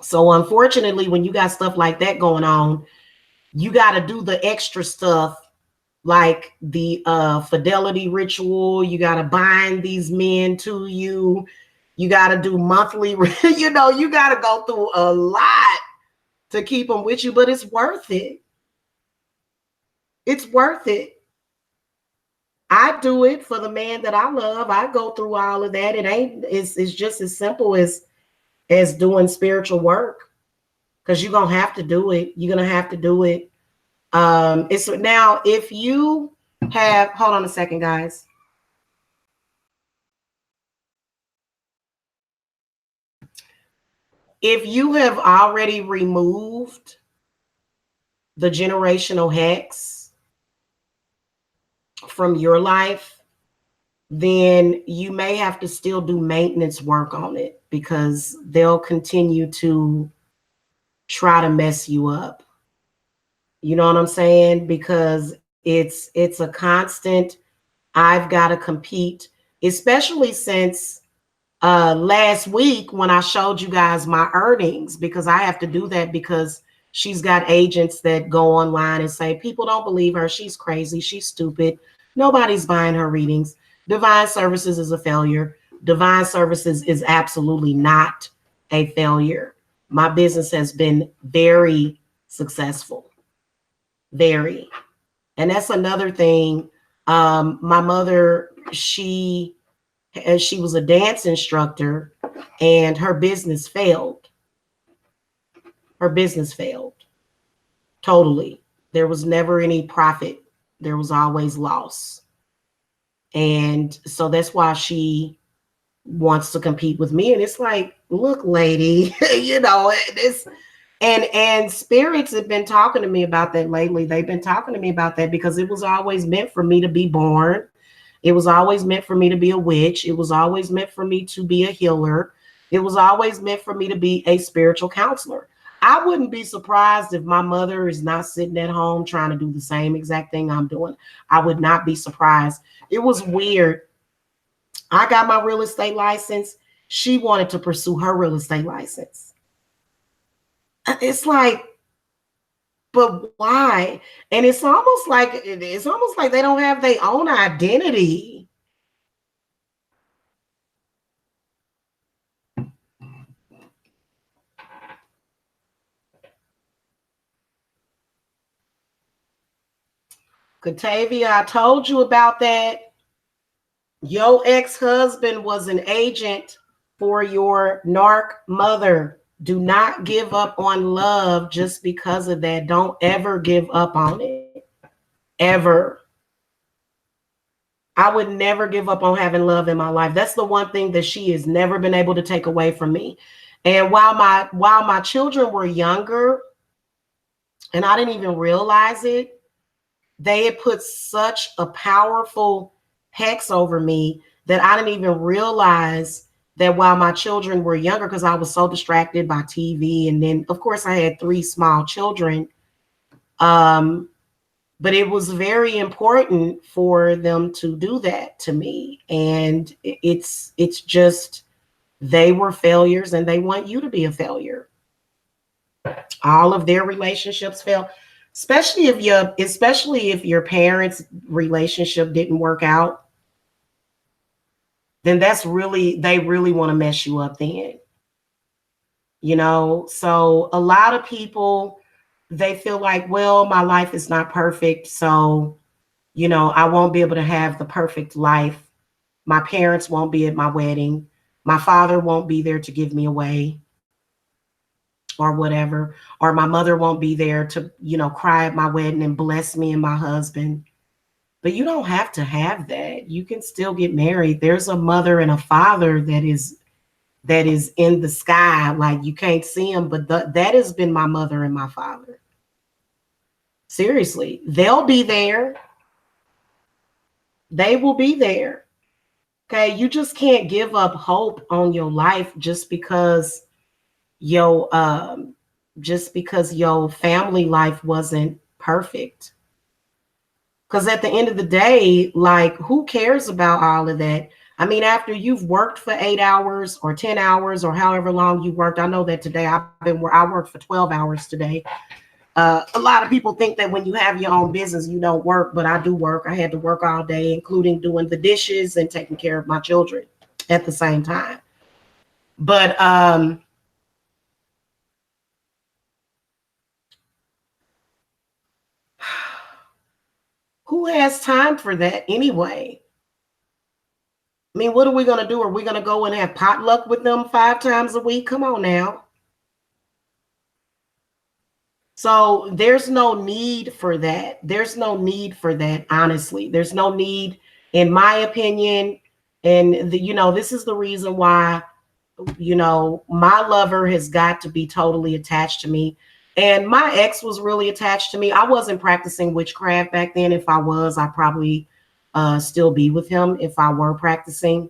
A: So unfortunately, when you got stuff like that going on, you got to do the extra stuff, like the fidelity ritual. You got to bind these men to you. You got to do monthly, you got to go through a lot to keep them with you, but it's worth it. It's worth it. I do it for the man that I love. I go through all of that. It's just as simple as doing spiritual work, because you're gonna have to do it. You're gonna have to do it. It's now if you have, hold on a second, guys. If you have already removed the generational hex from your life, then you may have to still do maintenance work on it, because they'll continue to try to mess you up. You know what I'm saying? Because it's a constant, I've got to compete, especially since last week when I showed you guys my earnings, because I have to do that because she's got agents that go online and say, people don't believe her. She's crazy. She's stupid. Nobody's buying her readings. Divine Services is a failure. Divine Services is absolutely not a failure. My business has been very successful. Very. And that's another thing. My mother, she was a dance instructor, and her business failed. Her business failed totally. There was never any profit. There was always loss. And so that's why she wants to compete with me. And it's like, look, lady, this, and spirits have been talking to me about that lately. They've been talking to me about that because it was always meant for me to be born. It was always meant for me to be a witch. It was always meant for me to be a healer. It was always meant for me to be a spiritual counselor. I wouldn't be surprised if my mother is not sitting at home trying to do the same exact thing I'm doing. I would not be surprised. It was weird. I got my real estate license. She wanted to pursue her real estate license. It's like, but why? And it's almost like they don't have their own identity. Katavia, I told you about that. Your ex-husband was an agent for your narc mother. Do not give up on love just because of that. Don't ever give up on it. Ever. I would never give up on having love in my life. That's the one thing that she has never been able to take away from me. And while my children were younger, and I didn't even realize it, they had put such a powerful hex over me that I didn't even realize that while my children were younger, because I was so distracted by TV. And then, of course, I had 3 small children. But it was very important for them to do that to me. And it's just, they were failures and they want you to be a failure. All of their relationships fail, especially if your parents' relationship didn't work out. Then they really want to mess you up then. So a lot of people, they feel like, well, my life is not perfect, so I won't be able to have the perfect life. My parents won't be at my wedding. My father won't be there to give me away or whatever. Or my mother won't be there to, cry at my wedding and bless me and my husband. But you don't have to have that. You can still get married. There's a mother and a father that is in the sky. Like, you can't see them, but that has been my mother and my father. Seriously, they'll be there. They will be there. Okay, you just can't give up hope on your life just because your family life wasn't perfect. Because at the end of the day, like, who cares about all of that? I mean, after you've worked for 8 hours or 10 hours or however long you worked, I know that today I worked for 12 hours today. A lot of people think that when you have your own business, you don't work, but I do work. I had to work all day, including doing the dishes and taking care of my children at the same time. But Who has time for that anyway? I mean, what are we going to do? Are we going to go and have potluck with them 5 times a week? Come on now. So there's no need for that. There's no need for that, honestly. There's no need, in my opinion. And, this is the reason why, my lover has got to be totally attached to me. And my ex was really attached to me. I wasn't practicing witchcraft back then. If I was, I'd probably still be with him if I were practicing.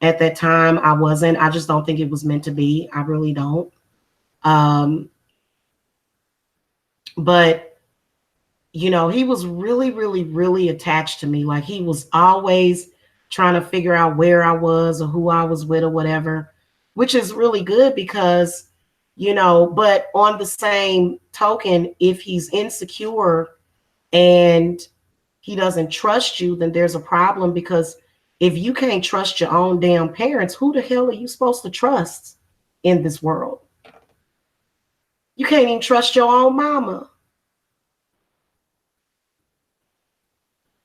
A: At that time, I wasn't. I just don't think it was meant to be. I really don't. But he was really, really, really attached to me. Like, he was always trying to figure out where I was or who I was with or whatever, which is really good because, but on the same token, if he's insecure and he doesn't trust you, then there's a problem, because if you can't trust your own damn parents, who the hell are you supposed to trust in this world? You can't even trust your own mama.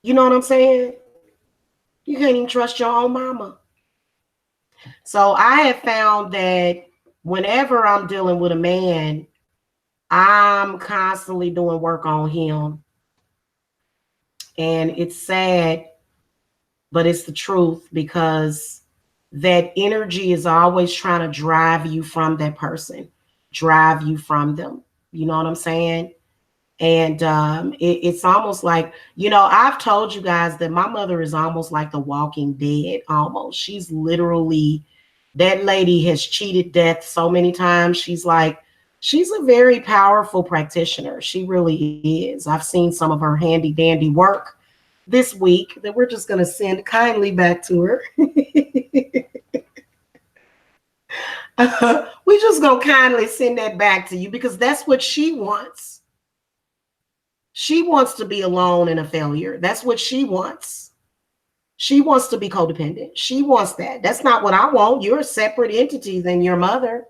A: You know what I'm saying? You can't even trust your own mama. So I have found that whenever I'm dealing with a man, I'm constantly doing work on him. And it's sad, but it's the truth, because that energy is always trying to drive you from that person, drive you from them. You know what I'm saying? And it's almost like, I've told you guys that my mother is almost like the Walking Dead, almost. She's literally, that lady has cheated death so many times. She's a very powerful practitioner. She really is. I've seen some of her handy dandy work this week that we're just going to send kindly back to her. We just going to kindly send that back to you, because that's what she wants. She wants to be alone and a failure. That's what she wants. She wants to be codependent. She wants that. That's not what I want. You're a separate entity than your mother.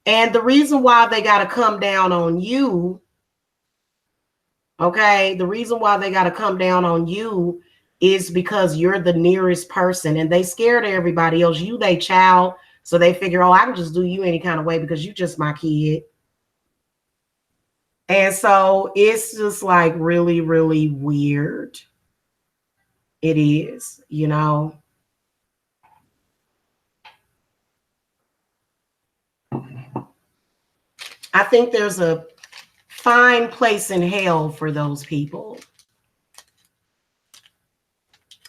A: And the reason why they got to come down on you, okay, the reason why they got to come down on you is because you're the nearest person, and they scared of everybody else. You, they child. So they figure, oh, I can just do you any kind of way because you just my kid. And so it's just like really, really weird. It is, I think there's a fine place in hell for those people.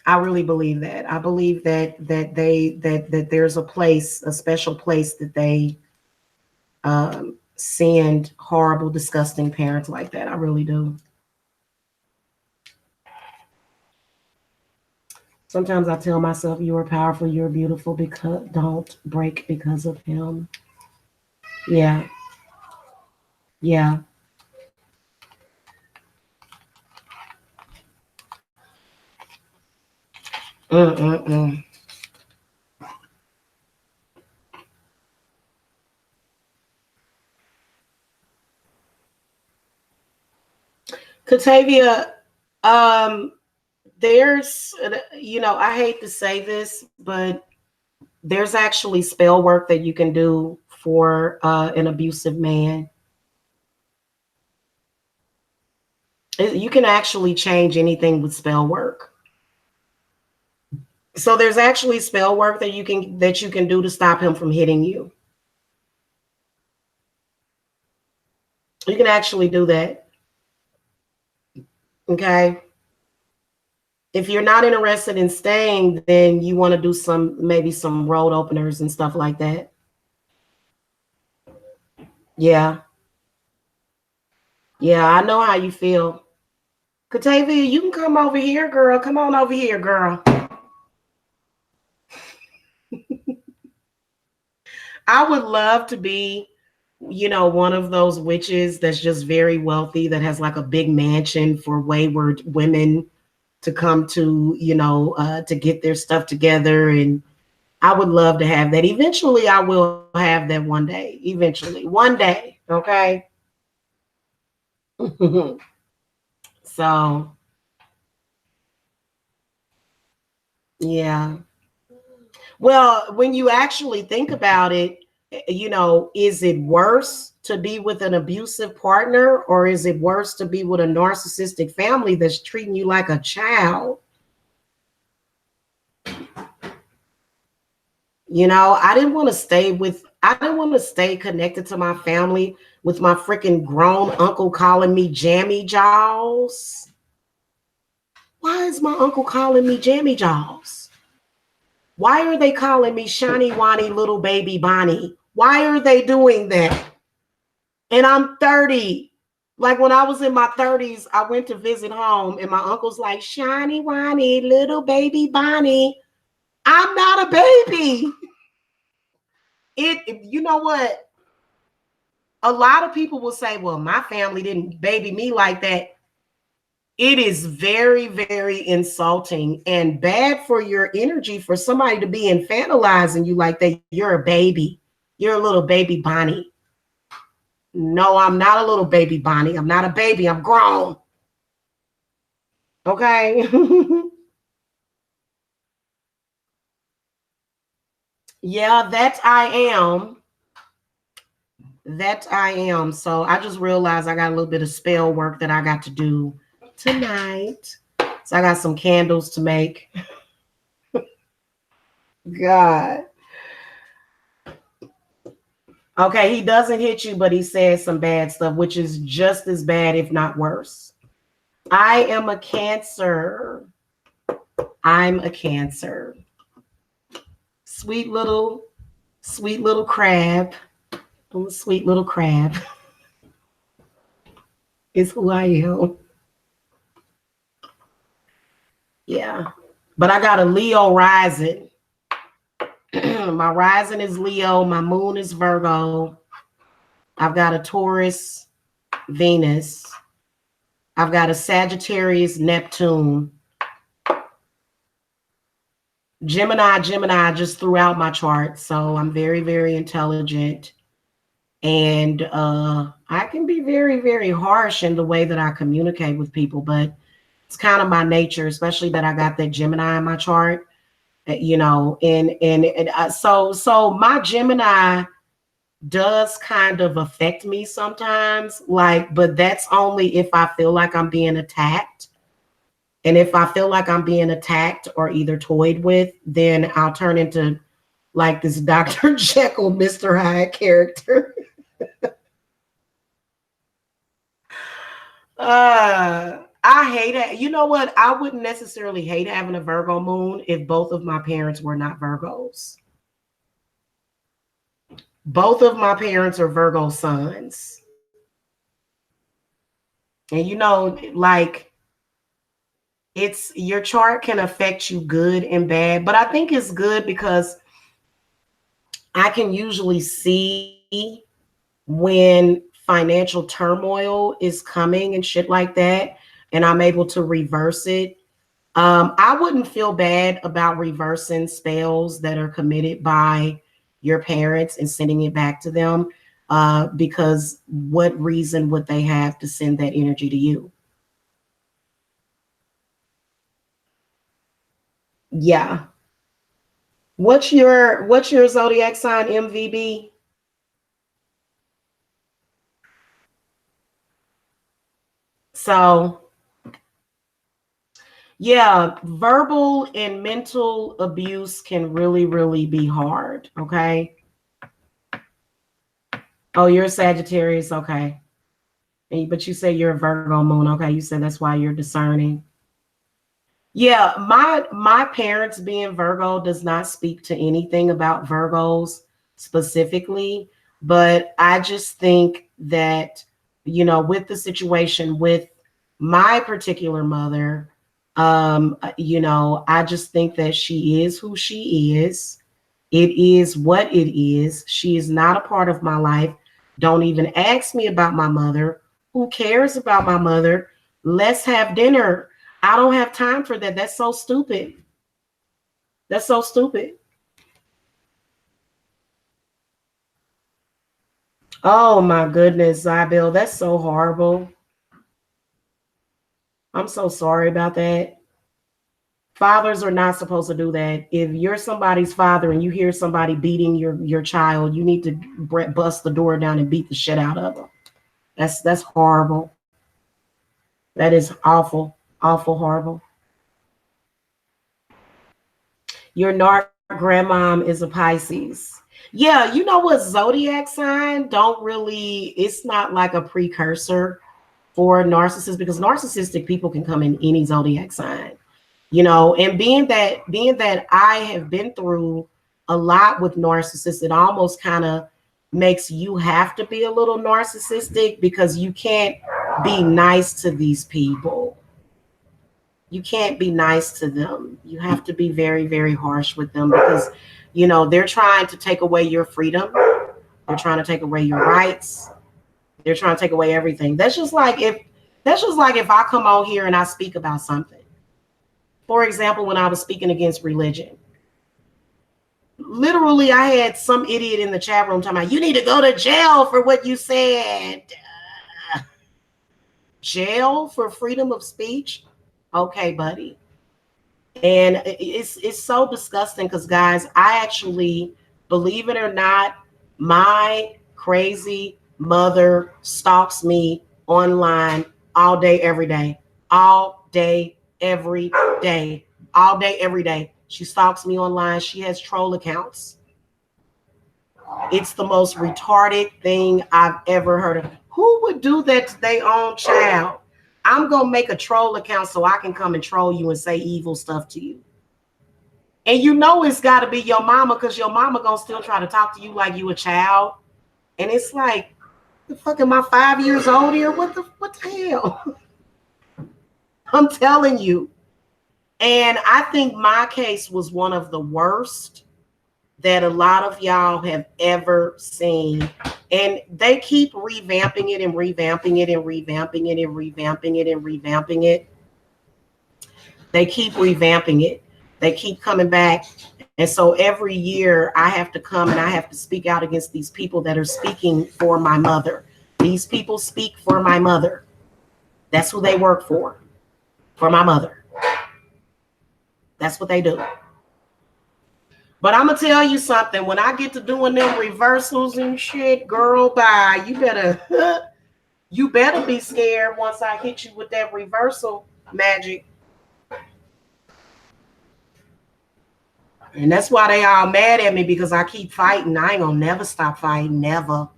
A: I really believe that. I believe that there's a place, a special place that they send horrible, disgusting parents like that. I really do. Sometimes I tell myself, you are powerful, you're beautiful, because don't break because of him. Yeah. Yeah. Mm-mm-mm. Katavia, there's, I hate to say this, but there's actually spell work that you can do for an abusive man. You can actually change anything with spell work. So there's actually spell work that you can do to stop him from hitting you. You can actually do that. Okay. If you're not interested in staying, then you want to do maybe some road openers and stuff like that. Yeah. Yeah, I know how you feel. Katavia, you can come over here, girl. Come on over here, girl. I would love to be, one of those witches that's just very wealthy, that has like a big mansion for wayward women to come to, to get their stuff together. And I would love to have that. Eventually, I will have that one day. Eventually, one day. Okay. So Yeah. Well, when you actually think about it, is it worse to be with an abusive partner, or is it worse to be with a narcissistic family that's treating you like a child? I didn't want to stay connected to my family with my freaking grown uncle calling me Jammy Jaws. Why is my uncle calling me Jammy Jaws? Why are they calling me Shiny Wani Little Baby Bonnie? Why are they doing that? And I'm 30. Like when I was in my 30s, I went to visit home and my uncle's like, Shiny Wani Little Baby Bonnie. I'm not a baby. You know what? A lot of people will say, well, my family didn't baby me like that. It is very, very insulting and bad for your energy for somebody to be infantilizing you like that. You're a baby. You're a little baby Bonnie. No, I'm not a little baby Bonnie. I'm not a baby. I'm grown. Okay. Yeah, that I am. That I am. So I just realized I got a little bit of spell work that I got to do tonight. So I got some candles to make. God. Okay, he doesn't hit you, but he says some bad stuff, which is just as bad, if not worse. I am a Cancer. I'm a Cancer. Sweet little crab. Sweet little crab is who I am. Yeah. But I got a Leo rising. My rising is Leo. My moon is Virgo. I've got a Taurus, Venus. I've got a Sagittarius, Neptune. Gemini just threw out my chart. So I'm very, very intelligent. And I can be very, very harsh in the way that I communicate with people, but it's kind of my nature, especially that I got that Gemini in my chart. So my Gemini does kind of affect me sometimes, but that's only if I feel like I'm being attacked. And if I feel like I'm being attacked or either toyed with, then I'll turn into like this Dr. Jekyll, Mr. Hyde character. I hate it. You know what? I wouldn't necessarily hate having a Virgo moon if both of my parents were not Virgos. Both of my parents are Virgo sons. And it's your chart can affect you good and bad, but I think it's good because I can usually see when financial turmoil is coming and shit like that, and I'm able to reverse it. I wouldn't feel bad about reversing spells that are committed by your parents and sending it back to them, because what reason would they have to send that energy to you? Yeah. What's your zodiac sign, MVB? So yeah, verbal and mental abuse can really, really be hard. Okay. Oh, you're a Sagittarius. Okay. But you say you're a Virgo moon. Okay. You said that's why you're discerning. Yeah, my parents being Virgo does not speak to anything about Virgos specifically, but I just think that with the situation with my particular mother, I just think that she is who she is. It is what it is. She is not a part of my life. Don't even ask me about my mother. Who cares about my mother? Let's have dinner. I don't have time for that. That's so stupid. That's so stupid. Oh my goodness, Zybill, that's so horrible. I'm so sorry about that. Fathers are not supposed to do that. If you're somebody's father and you hear somebody beating your child, you need to bust the door down and beat the shit out of them. That's horrible. That is awful, awful, horrible. Your narc grandmom is a Pisces. Yeah, you know what? Zodiac sign don't really, it's not like a precursor for narcissists, because narcissistic people can come in any zodiac sign. And being that I have been through a lot with narcissists, it almost kind of makes you have to be a little narcissistic, because you can't be nice to these people. You can't be nice to them. You have to be very, very harsh with them, because they're trying to take away your freedom. They're trying to take away your rights. They're trying to take away everything. That's just like if I come on here and I speak about something. For example, when I was speaking against religion, literally I had some idiot in the chat room talking about, you need to go to jail for what you said. Jail for freedom of speech? Okay, buddy. And it's so disgusting, because guys, I actually, believe it or not, my crazy mother stalks me online all day, every day. All day, every day. All day, every day. She stalks me online. She has troll accounts. It's the most retarded thing I've ever heard of. Who would do that to their own child? I'm going to make a troll account so I can come and troll you and say evil stuff to you. And it's got to be your mama, because your mama going to still try to talk to you like you a child. And it's like, the fuck, am I 5 years old here? What the hell? I'm telling you. And I think my case was one of the worst that a lot of y'all have ever seen. And they keep revamping it and revamping it and revamping it and revamping it and revamping it. They keep revamping it. They keep coming back. And so every year I have to come and I have to speak out against these people that are speaking for my mother. These people speak for my mother. That's who they work for my mother. That's what they do. But I'm going to tell you something. When I get to doing them reversals and shit, girl, bye. You better be scared once I hit you with that reversal magic. And that's why they all mad at me, because I keep fighting. I ain't going to never stop fighting. Never.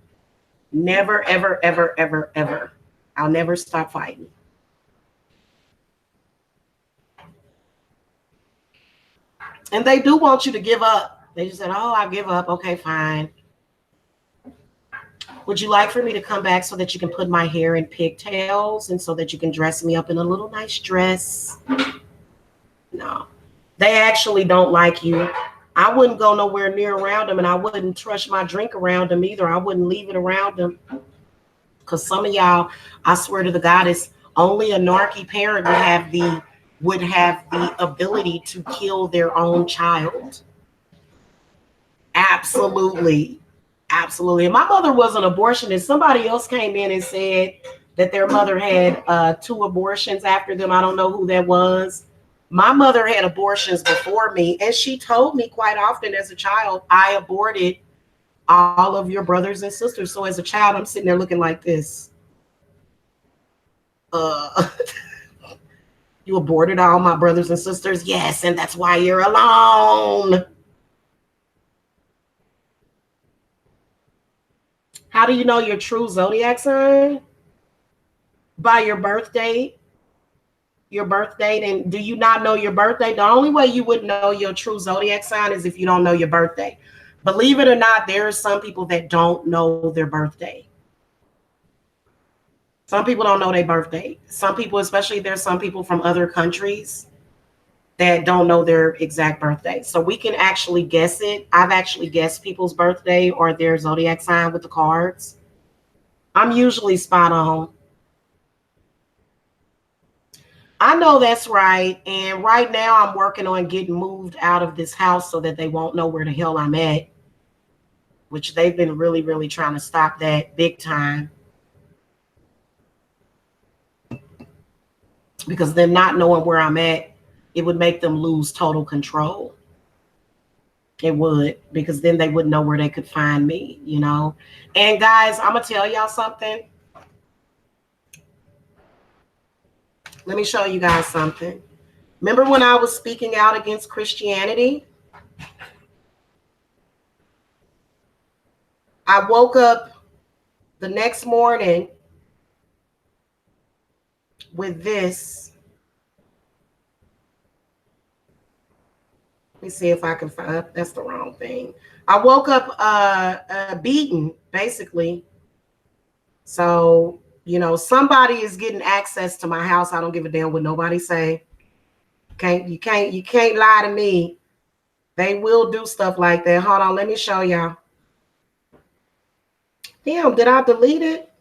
A: Never, ever, ever, ever, ever. I'll never stop fighting. And they do want you to give up. They just said, oh, I give up. Okay, fine. Would you like for me to come back so that you can put my hair in pigtails and so that you can dress me up in a little nice dress? No, they actually don't like you. I wouldn't go nowhere near around them, and I wouldn't trust my drink around them either. I wouldn't leave it around them, because some of y'all, I swear to the goddess, only a narky parent would have the ability to kill their own child. Absolutely. Absolutely. And my mother was an abortionist. Somebody else came in and said that their mother had 2 abortions after them. I don't know who that was. My mother had abortions before me, and she told me quite often as a child, I aborted all of your brothers and sisters. So as a child, I'm sitting there looking like this. You aborted all my brothers and sisters? Yes, and that's why you're alone. How do you know your true zodiac sign? By your birth date. Your birth date. And do you not know your birthday? The only way you would know your true zodiac sign is if you don't know your birthday. Believe it or not, there are some people that don't know their birthday. Some people don't know their birthday. Some people, especially there's some people from other countries that don't know their exact birthday. So we can actually guess it. I've actually guessed people's birthday or their zodiac sign with the cards. I'm usually spot on. I know that's right. And right now I'm working on getting moved out of this house so that they won't know where the hell I'm at, which they've been really, really trying to stop that big time. Because them not knowing where I'm at it would make them lose total control. It would, because then they wouldn't know where they could find me, you know. And guys, I'm gonna tell y'all something. Let me show you guys something. Remember when I was speaking out against Christianity? I woke up the next morning with this. Let me see if I can find, that's the wrong thing. I woke up beaten, basically. So, you know, somebody is getting access to my house. I don't give a damn what nobody say. You can't lie to me. They will do stuff like that. Hold on, let me show y'all. Damn, did I delete it?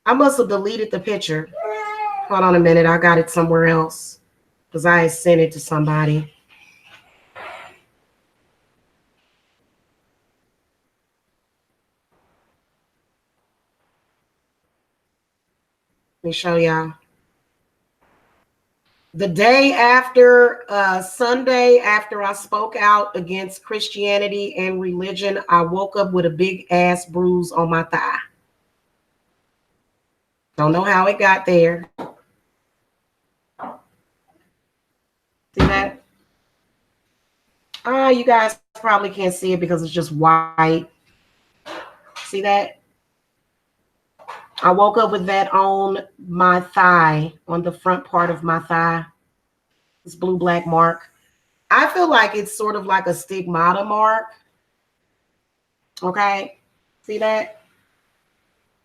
A: I must have deleted the picture. Hold on a minute, I got it somewhere else because I sent it to somebody. Let me show y'all. The day after, Sunday, after I spoke out against Christianity and religion, I woke up with a big ass bruise on my thigh. Don't know how it got there. See that? You guys probably can't see it because it's just white. See that? I woke up with that on my thigh, on the front part of my thigh. This blue black mark. I feel like it's sort of like a stigmata mark. Okay. See that?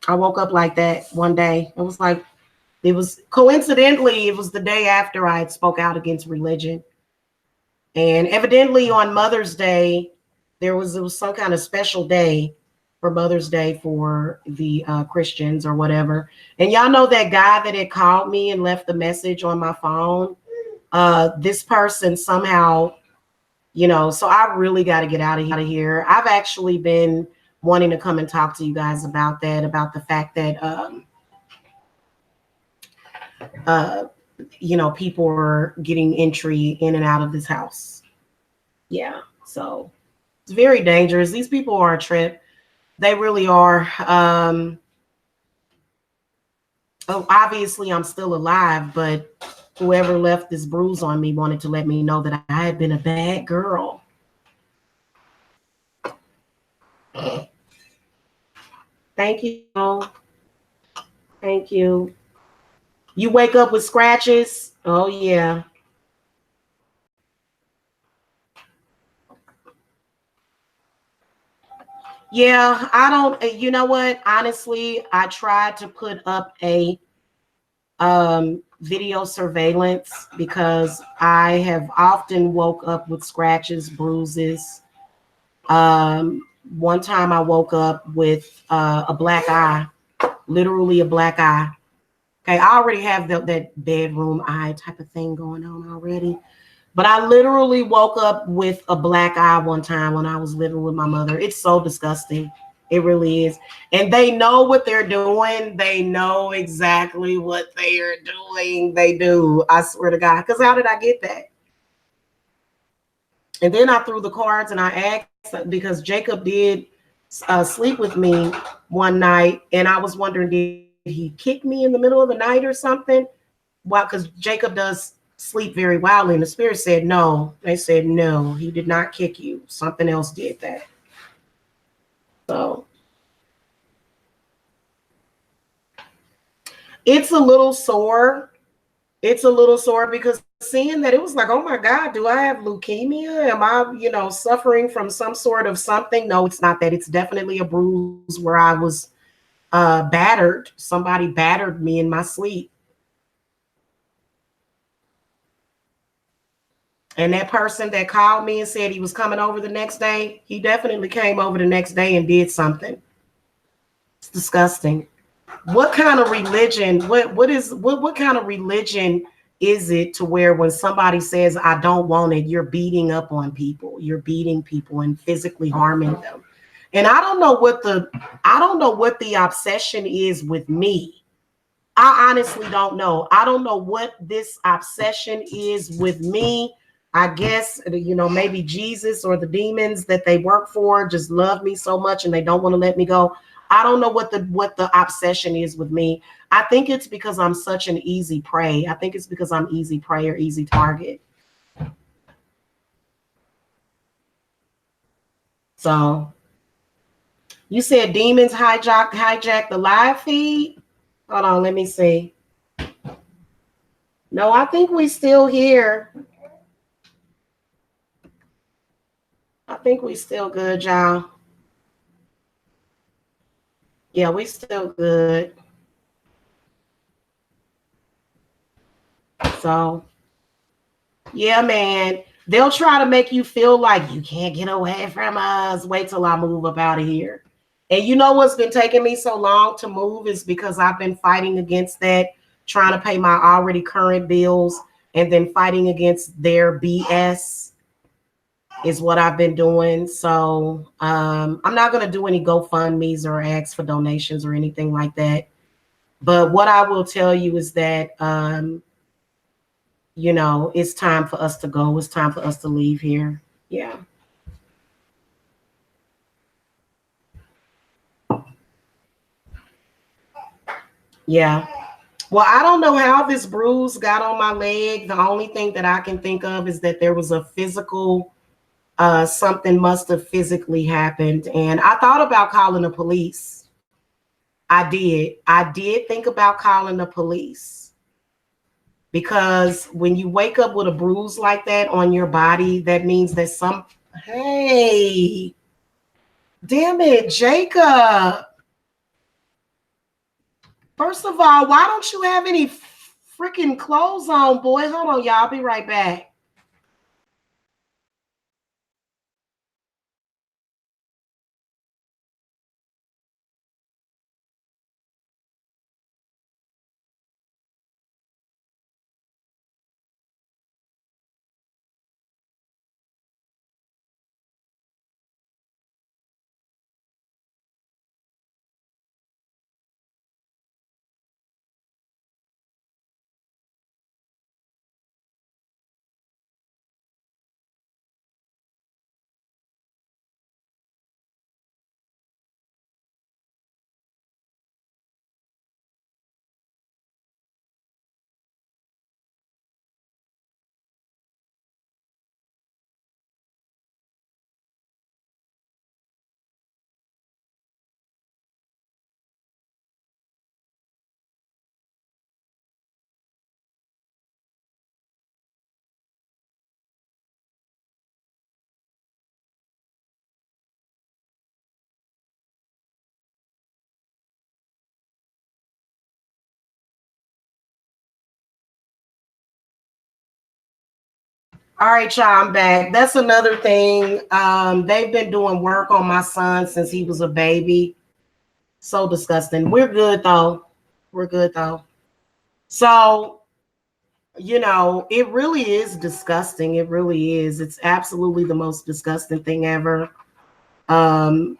A: I woke up like that one day. It was like, it was coincidentally, it was the day after I had spoke out against religion. And evidently on Mother's Day, it was some kind of special day for Mother's Day for the Christians or whatever. And y'all know that guy that had called me and left the message on my phone? This person somehow, you know, so I really got to get out of here. I've actually been wanting to come and talk to you guys about that, about the fact that, you know, people are getting entry in and out of this house. Yeah, so it's very dangerous. These people are a trip. They really are. Oh, obviously, I'm still alive, but whoever left this bruise on me wanted to let me know that I had been a bad girl. Thank you. Thank you. You wake up with scratches? Oh, yeah. Yeah, I don't, you know what? Honestly, I tried to put up a video surveillance because I have often woke up with scratches, bruises. One time I woke up with a black eye, literally a black eye. Okay, I already have that bedroom eye type of thing going on already. But I literally woke up with a black eye one time when I was living with my mother. It's so disgusting. It really is. And they know what they're doing. They know exactly what they are doing. They do. I swear to God. Because how did I get that? And then I threw the cards and I asked, because Jacob did sleep with me one night. And I was wondering, did he kick me in the middle of the night or something? Well, because Jacob does sleep very wildly, and the spirit said no. They said no, he did not kick you. Something else did that. So it's a little sore. It's a little sore because seeing that, it was like, oh my God, do I have leukemia? Am I, you know, suffering from some sort of something? No, it's not that. It's definitely a bruise where I was battered. Somebody battered me in my sleep. And that person that called me and said he was coming over the next day, he definitely came over the next day and did something. It's disgusting. What kind of religion, what kind of religion is it to where when somebody says, I don't want it, you're beating up on people, you're beating people and physically harming them? And I don't know what the obsession is with me. I honestly don't know. I don't know what this obsession is with me. I guess, maybe Jesus or the demons that they work for just love me so much and they don't want to let me go. I don't know what the obsession is with me. I think it's because I'm such an easy prey. I think it's because I'm easy prey or easy target. So you said demons hijack the live feed? Hold on, let me see. No, I think we still here. I think we still good, y'all. Yeah, we still good. So, yeah, man. They'll try to make you feel like you can't get away from us. Wait till I move up out of here. And you know what's been taking me so long to move is because I've been fighting against that, trying to pay my already current bills and then fighting against their BS is what I've been doing. So I'm not going to do any GoFundMe's or ask for donations or anything like that. But what I will tell you is that, it's time for us to go. It's time for us to leave here. Yeah. Yeah. Well, I don't know how this bruise got on my leg. The only thing that I can think of is that there was a physical, something must have physically happened. And I thought about calling the police. I did. I did think about calling the police because when you wake up with a bruise like that on your body, that means that hey, damn it, Jacob. First of all, why don't you have any freaking clothes on, boy? Hold on, y'all. I'll be right back. All right, y'all, I'm back. That's another thing. They've been doing work on my son since he was a baby. So disgusting. We're good though. We're good though. So, it really is disgusting. It really is. It's absolutely the most disgusting thing ever. Um,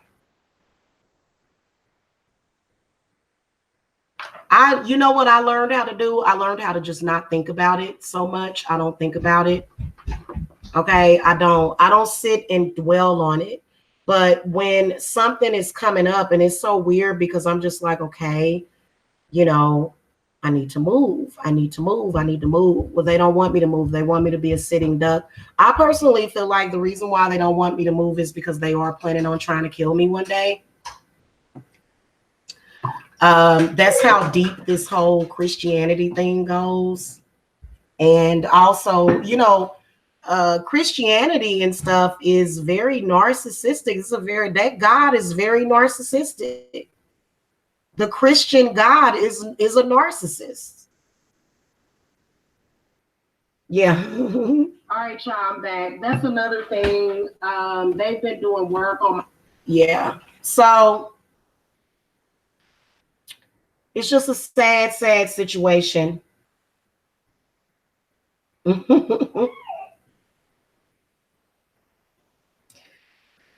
A: you know what I learned how to do? I learned how to just not think about it so much. I don't think about it. Okay. I don't sit and dwell on it. But when something is coming up and it's so weird because I'm just like, okay, you know, I need to move. I need to move. I need to move. Well, they don't want me to move. They want me to be a sitting duck. I personally feel like the reason why they don't want me to move is because they are planning on trying to kill me one day. That's how deep this whole Christianity thing goes. And also, Christianity and stuff is very narcissistic. That God is very narcissistic. The Christian God is a narcissist. Yeah. All right, y'all, I'm back. That's another thing. They've been doing work on yeah. So it's just a sad, sad situation.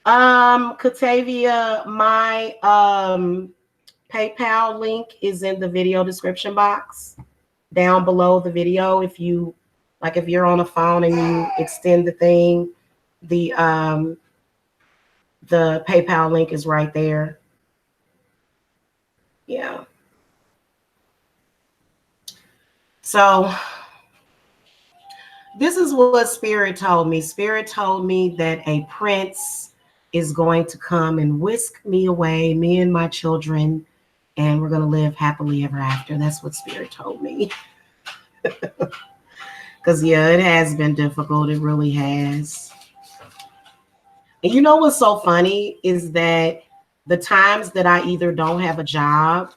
A: Catavia, my PayPal link is in the video description box down below the video. If you like, if you're on a phone and you extend the thing, the PayPal link is right there. Yeah. So this is what Spirit told me. Spirit told me that a prince is going to come and whisk me away, me and my children, and we're going to live happily ever after. That's what Spirit told me. Because, yeah, it has been difficult. It really has. And you know what's so funny is that the times that I either don't have a job,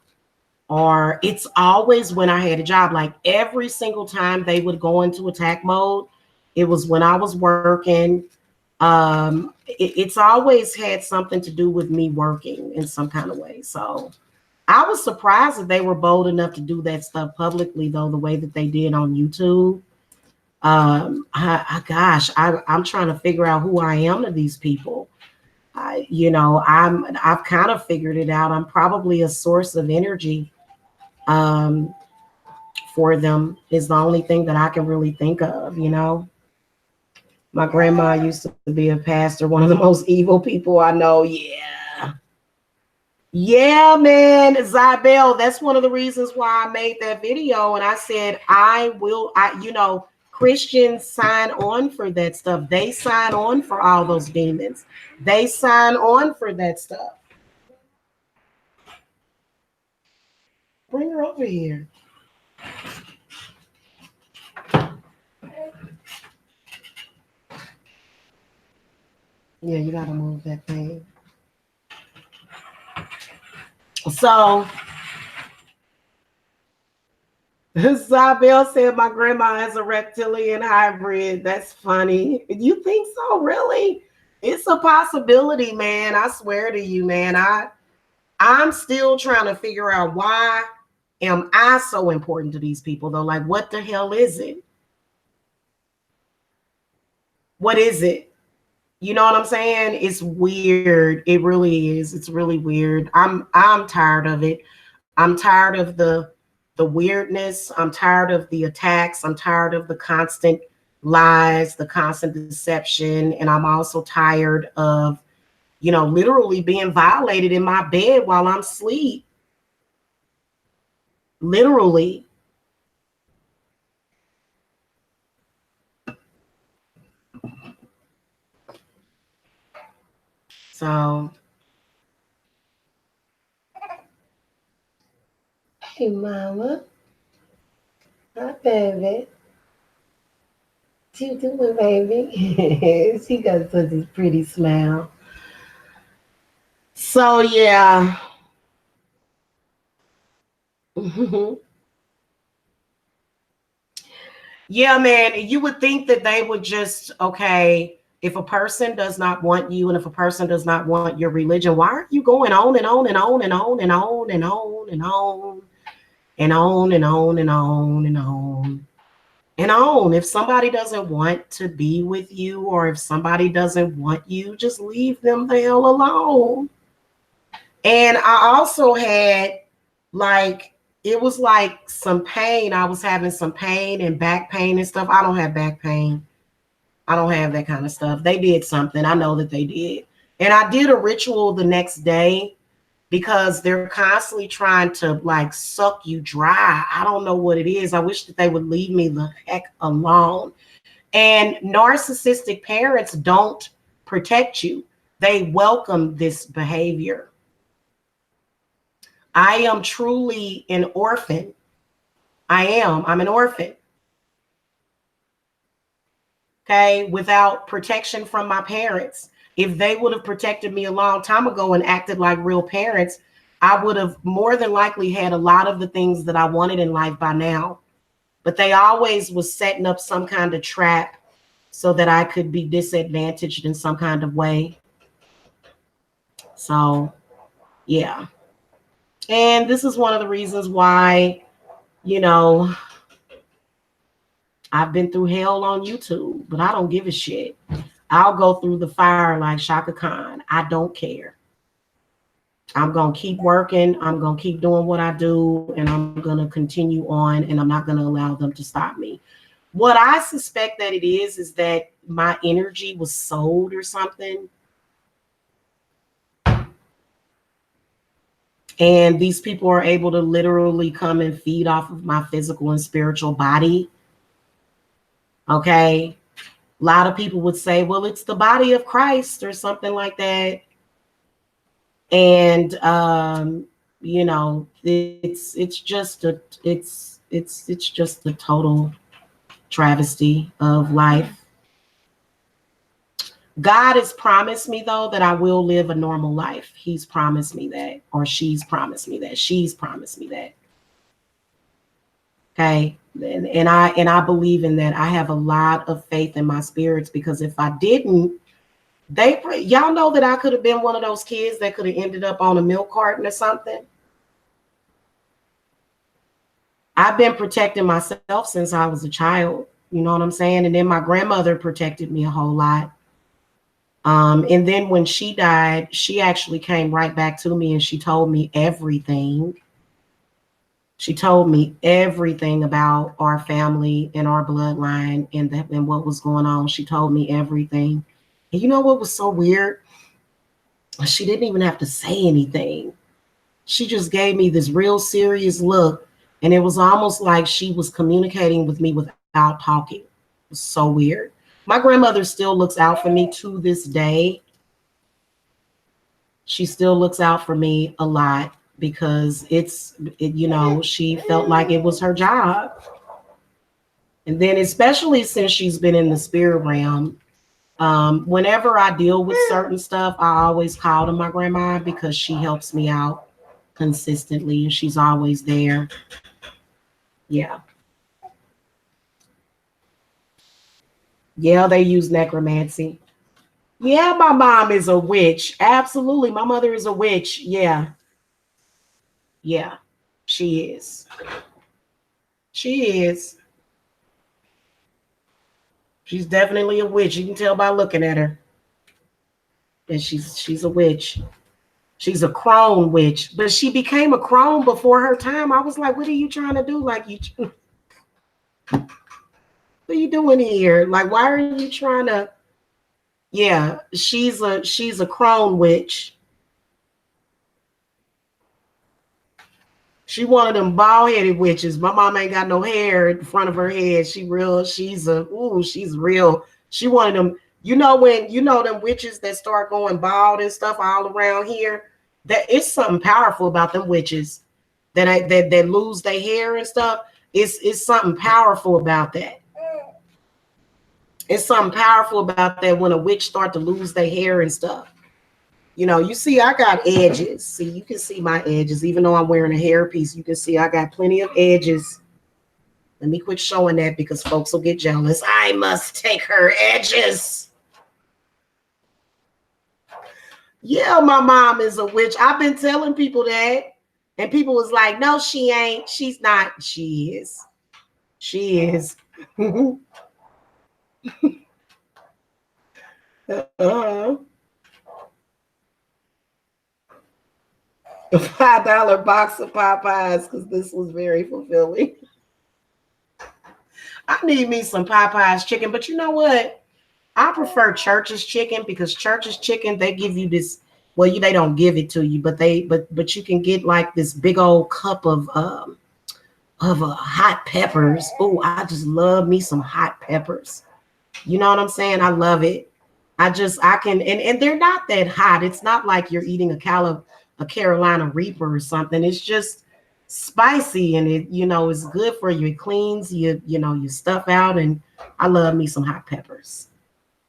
A: or it's always when I had a job, like every single time they would go into attack mode, it was when I was working. It's always had something to do with me working in some kind of way. So I was surprised that they were bold enough to do that stuff publicly, though, the way that they did on YouTube. Gosh, I'm trying to figure out who I am to these people. I've kind of figured it out. I'm probably a source of energy for them, is the only thing that I can really think of, My grandma used to be a pastor, one of the most evil people I know. Yeah. Yeah, man, Zybel, that's one of the reasons why I made that video. And I said, Christians sign on for that stuff. They sign on for all those demons. They sign on for that stuff. Bring her over here. Yeah, you gotta move that thing. So, Zabel said my grandma is a reptilian hybrid. That's funny. You think so? Really? It's a possibility, man. I swear to you, man. I'm still trying to figure out, why am I so important to these people, though? Like, what the hell is it? What is it? You know what I'm saying? It's weird. It really is. It's really weird. I'm tired of it. I'm tired of the weirdness. I'm tired of the attacks. I'm tired of the constant lies, the constant deception, and I'm also tired of, literally being violated in my bed while I'm asleep. Literally. So, hey, mama. Hi, baby. What you doing, baby? She got such a pretty smile. So, yeah. Yeah, man. You would think that they would just, okay, if a person does not want you and if a person does not want your religion, why are you going on and on and on and on and on and on and on and on and on and on and on and on? If somebody doesn't want to be with you, or if somebody doesn't want you, just leave them the hell alone. And I also had, like, it was like some pain. I was having some pain and back pain and stuff. I don't have back pain. I don't have that kind of stuff. They did something. I know that they did. And I did a ritual the next day, because they're constantly trying to, like, suck you dry. I don't know what it is. I wish that they would leave me the heck alone. And narcissistic parents don't protect you. They welcome this behavior. I am truly an orphan. I'm an orphan. Okay, without protection from my parents. If they would have protected me a long time ago and acted like real parents, I would have more than likely had a lot of the things that I wanted in life by now. But they always was setting up some kind of trap so that I could be disadvantaged in some kind of way. So, yeah. And this is one of the reasons why, I've been through hell on YouTube, but I don't give a shit. I'll go through the fire like Shaka Khan. I don't care. I'm going to keep working. I'm going to keep doing what I do, and I'm going to continue on, and I'm not going to allow them to stop me. What I suspect that it is that my energy was sold or something. And these people are able to literally come and feed off of my physical and spiritual body. Okay. A lot of people would say, well, it's the body of Christ or something like that. And it's just it's just a total travesty of life. God has promised me, though, that I will live a normal life. He's promised me that, or she's promised me that. She's promised me that. Okay. And I believe in that. I have a lot of faith in my spirits, because if I didn't, y'all know that I could have been one of those kids that could have ended up on a milk carton or something. I've been protecting myself since I was a child. You know what I'm saying? And then my grandmother protected me a whole lot. And then when she died, she actually came right back to me and she told me everything. She told me everything about our family and our bloodline and what was going on. She told me everything. And you know what was so weird? She didn't even have to say anything. She just gave me this real serious look. And it was almost like she was communicating with me without talking. It was so weird. My grandmother still looks out for me to this day. She still looks out for me a lot because she felt like it was her job. And then especially since she's been in the spirit realm, whenever I deal with certain stuff, I always call to my grandma because she helps me out consistently and she's always there. Yeah. Yeah, they use necromancy. Yeah, my mom is a witch. Absolutely. My mother is a witch. Yeah. Yeah. She is. She is. She's definitely a witch. You can tell by looking at her. And she's a witch. She's a crone witch. But she became a crone before her time. I was like, what are you trying to do? Like, what are you doing here? Like, why are you trying to? Yeah, she's a crone witch. She one of them bald-headed witches. My mom ain't got no hair in front of her head. She's real. She one of them. When them witches that start going bald and stuff all around here, that it's something powerful about them witches that lose their hair and stuff. It's something powerful about that. It's something powerful about that when a witch start to lose their hair and stuff. You see, I got edges. See, you can see my edges. Even though I'm wearing a hairpiece, you can see I got plenty of edges. Let me quit showing that because folks will get jealous. I must take her edges. Yeah, my mom is a witch. I've been telling people that. And people was like, no, she ain't. She's not. She is. She is. uh-huh. A $5 box of Popeyes because this was very fulfilling. I need me some Popeyes chicken, but you know what? I prefer Church's chicken because Church's chicken, they give you this. Well, they don't give it to you, but you can get like this big old cup of hot peppers. Oh, I just love me some hot peppers. You know what I'm saying? I love it. I can, and they're not that hot. It's not like you're eating a Carolina Reaper or something. It's just spicy and it's good for you. It cleans your stuff out, and I love me some hot peppers.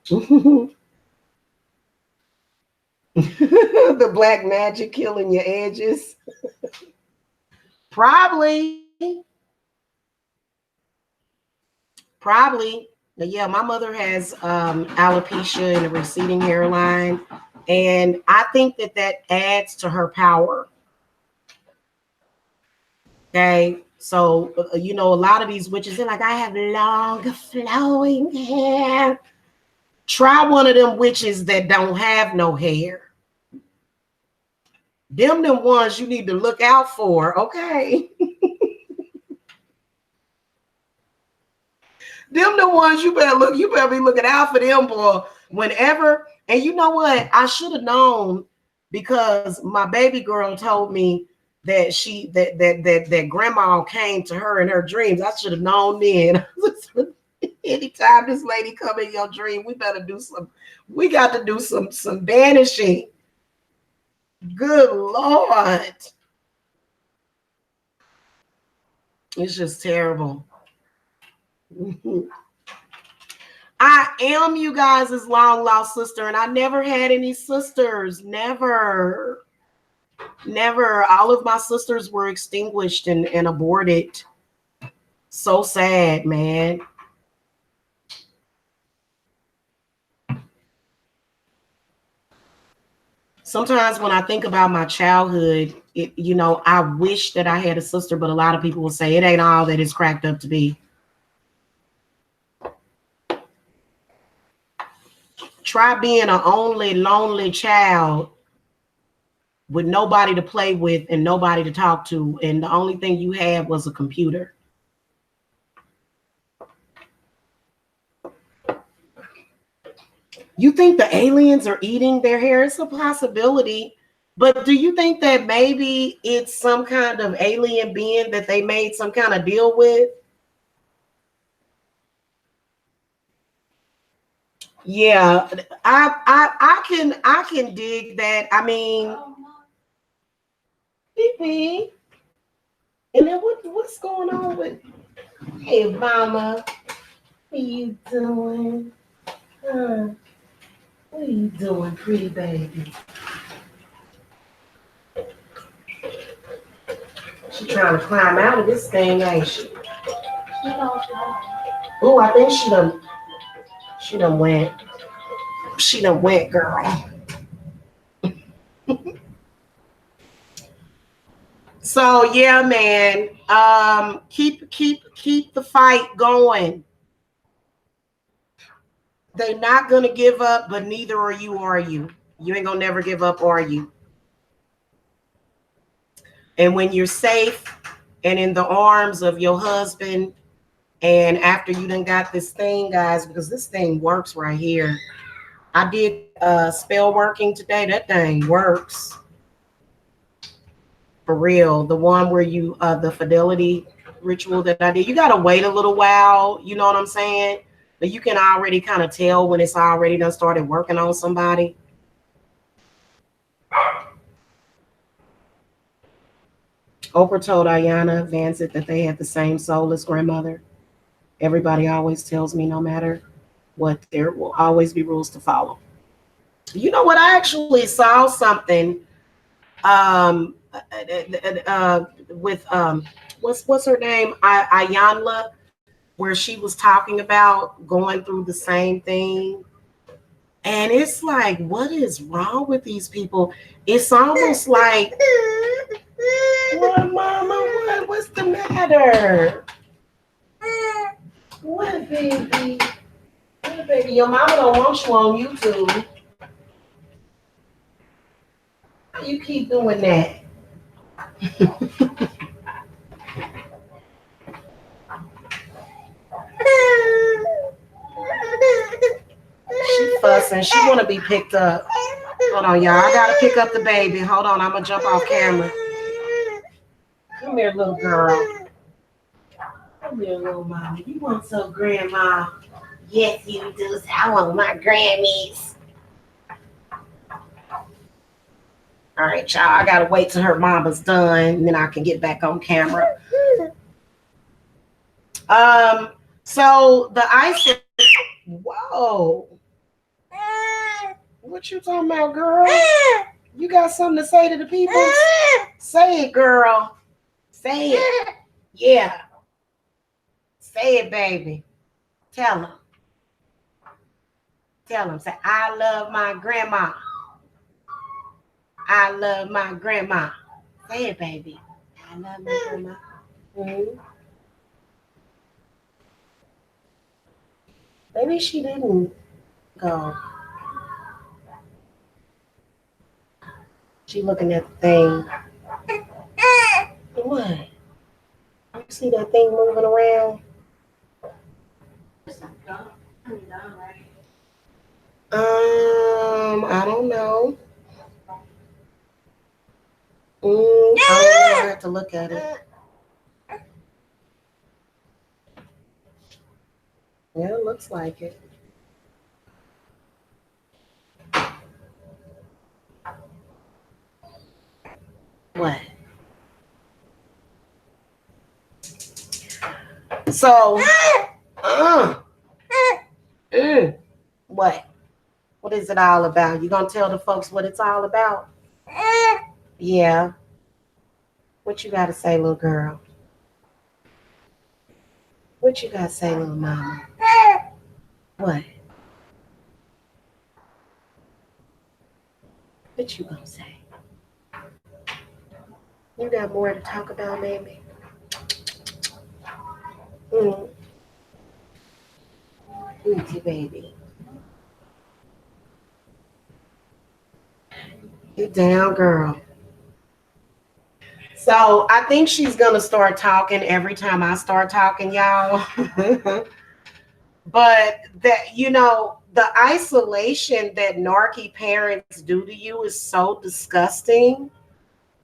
A: The black magic killing your edges. Probably. Yeah, my mother has alopecia and a receding hairline, and I think that adds to her power. Okay, so a lot of these witches, they're like, I have long flowing hair. Try one of them witches that don't have no hair. Them the ones you need to look out for, okay? Them the ones you better be looking out for them, boy. Whenever, and you know what? I should have known because my baby girl told me that that grandma came to her in her dreams. I should have known then. Anytime this lady come in your dream, we got to do some banishing. Good Lord. It's just terrible. I am you guys' long lost sister, and I never had any sisters. Never. Never. All of my sisters were extinguished and aborted. So sad, man. Sometimes when I think about my childhood, I wish that I had a sister, but a lot of people will say it ain't all that it's cracked up to be. Try being an only lonely child with nobody to play with and nobody to talk to, and the only thing you had was a computer. You think the aliens are eating their hair? It's a possibility. But do you think that maybe it's some kind of alien being that they made some kind of deal with? Yeah, I can dig that. I mean, pee. And then what's going on with? Hey, mama, what you doing? Huh? What are you doing, pretty baby? She trying to climb out of this thing, ain't she? Oh, I think she done went. She done went, girl. So yeah, man. Keep the fight going. They're not gonna give up, but neither are you, are you? You ain't gonna never give up, are you? And when you're safe and in the arms of your husband, and after you done got this thing, guys, because this thing works right here. I did spell working today. That thing works. For real. The one where you the fidelity ritual that I did. You gotta wait a little while, you know what I'm saying? But you can already kind of tell when it's already done started working on somebody. Oprah told Ayanna Vancett that they had the same soul as grandmother. Everybody always tells me no matter what, there will always be rules to follow. You know what? I actually saw something with what's her name? Ayanla, where she was talking about going through the same thing. And it's like, what is wrong with these people? It's almost like, what, mama? What's the matter? What, baby? What, baby? Your mama don't want you on YouTube. Why you keep doing that? She fussing. She want to be picked up. Hold on, y'all. I gotta pick up the baby. Hold on. I'm gonna jump off camera. Come here, little girl. Come here, little mommy. You want some grandma? Yes, you do. I want my Grammys. All right, y'all. I gotta wait till her mama's done, and then I can get back on camera. So the ice. Whoa. What you talking about, girl? You got something to say to the people? Say it, girl. Say it. Yeah. Say it, baby. Tell them. Tell them. Say, I love my grandma. I love my grandma. Say it, baby. I love my grandma. Mm-hmm. Maybe she didn't go. She looking at the thing. What? You see that thing moving around? I don't know. I have to look at it. Yeah, it looks like it. What? So, what? What is it all about? You gonna tell the folks what it's all about? Yeah. What you gotta say, little girl? What you gotta say, little mama? What? What you gonna say? You got more to talk about, baby? Sweetie baby. Get down, girl. So I think she's gonna start talking every time I start talking, y'all. But that, the isolation that narky parents do to you is so disgusting.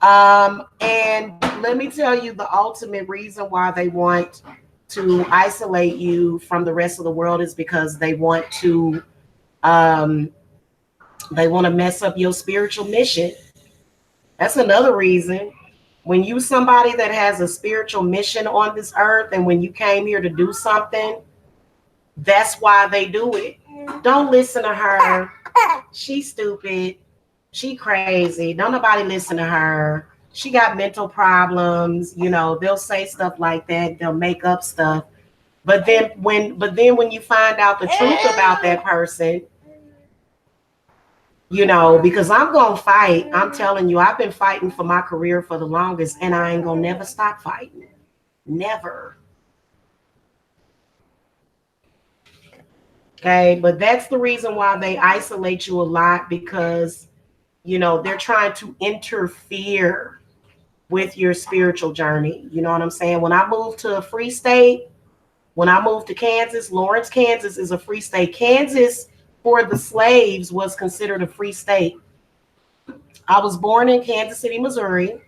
A: And let me tell you the ultimate reason why they want to isolate you from the rest of the world is because um, they want to mess up your spiritual mission. That's another reason. When you somebody that has a spiritual mission on this earth, and when you came here to do something, that's why they do it. Don't listen to her. She's stupid. She crazy. Don't nobody listen to her. She got mental problems. They'll say stuff like that. They'll make up stuff. But then when you find out the truth about that person, because I'm gonna fight. I'm telling you, I've been fighting for my career for the longest, and I ain't gonna never stop fighting. Never. Okay, but that's the reason why they isolate you a lot, because they're trying to interfere with your spiritual journey. You know what I'm saying? When I moved to a free state, when I moved to Kansas, Lawrence, Kansas is a free state. Kansas, for the slaves, was considered a free state. I was born in Kansas City, Missouri.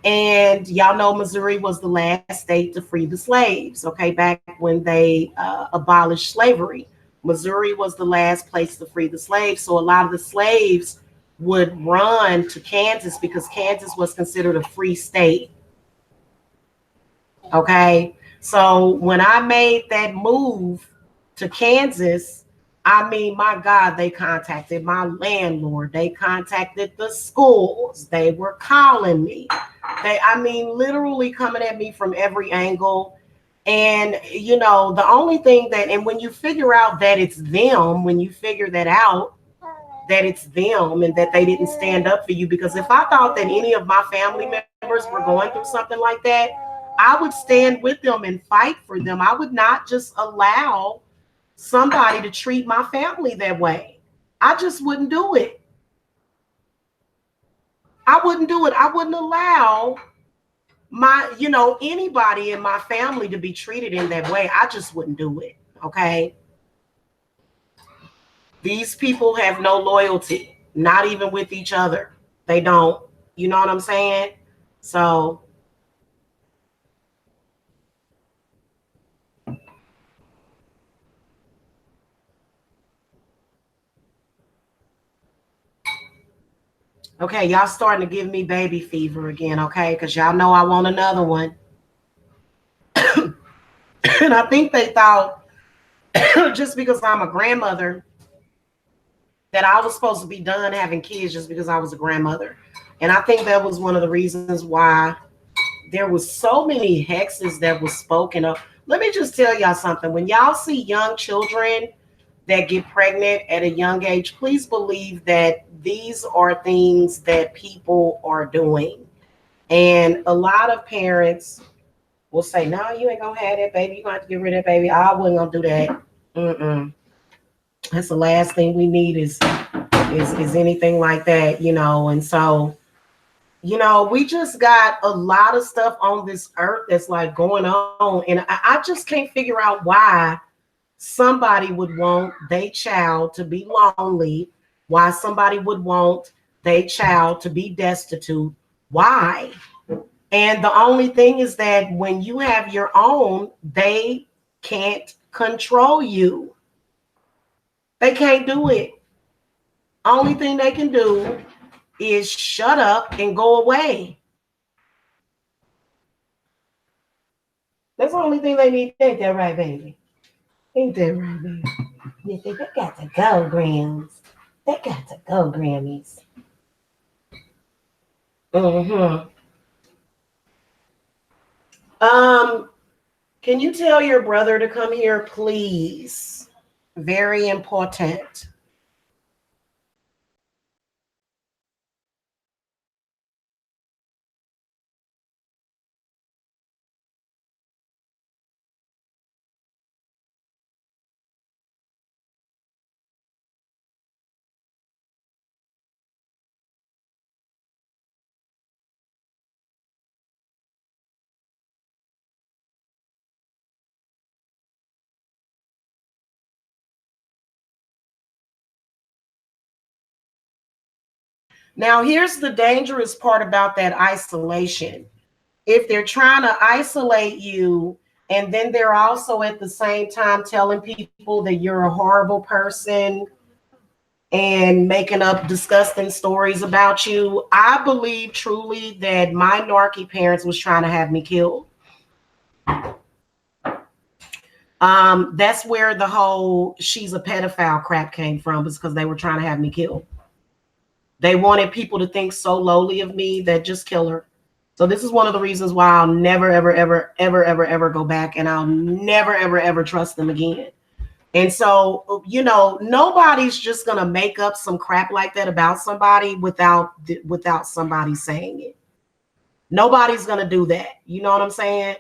A: And y'all know Missouri was the last state to free the slaves, okay, back when they abolished slavery. Missouri was the last place to free the slaves. So a lot of the slaves would run to Kansas because Kansas was considered a free state. Okay. So when I made that move to Kansas, I mean, my God, they contacted my landlord. They contacted the schools. They were calling me. Literally coming at me from every angle. And, the only thing and when you figure out that it's them, when you figure that out, that it's them and that they didn't stand up for you, because if I thought that any of my family members were going through something like that, I would stand with them and fight for them. I would not just allow somebody to treat my family that way. I just wouldn't do it. I wouldn't do it. I wouldn't allow anybody in my family to be treated in that way. I just wouldn't do it. Okay. These people have no loyalty, not even with each other. They don't. You know what I'm saying? So, okay, y'all starting to give me baby fever again, okay? Because y'all know I want another one. And I think they thought just because I'm a grandmother that I was supposed to be done having kids just because I was a grandmother. And I think that was one of the reasons why there was so many hexes that was spoken of. Let me just tell y'all something. When y'all see young children that get pregnant at a young age, please believe that these are things that people are doing. And a lot of parents will say, no, you ain't gonna have that baby. You're gonna have to get rid of that baby. I wasn't gonna do that. That's the last thing we need is is anything like that, you know. And so, you know, we just got a lot of stuff on this earth that's like going on. And I just can't figure out why somebody would want their child to be lonely, why somebody would want their child to be destitute. Why? And the only thing is that when you have your own, they can't control you. They can't do it. Only thing they can do is shut up and go away. That's the only thing they need. Ain't that right, baby? Ain't that right, baby? Yeah, they got to go, Grams. They got to go, Grammys. Mm-hmm. Um, can you tell your brother to come here, please? Very important. Now, here's the dangerous part about that isolation. If they're trying to isolate you, and then they're also at the same time telling people that you're a horrible person and making up disgusting stories about you, I believe truly that my narky parents was trying to have me killed. That's where the whole she's a pedophile crap came from, was because they were trying to have me killed. They wanted people to think so lowly of me that just kill her. So this is one of the reasons why I'll never, ever, ever, ever, ever, ever go back, and I'll never, ever, ever trust them again. And so, you know, nobody's just gonna make up some crap like that about somebody without somebody saying it. Nobody's gonna do that. You know what I'm saying?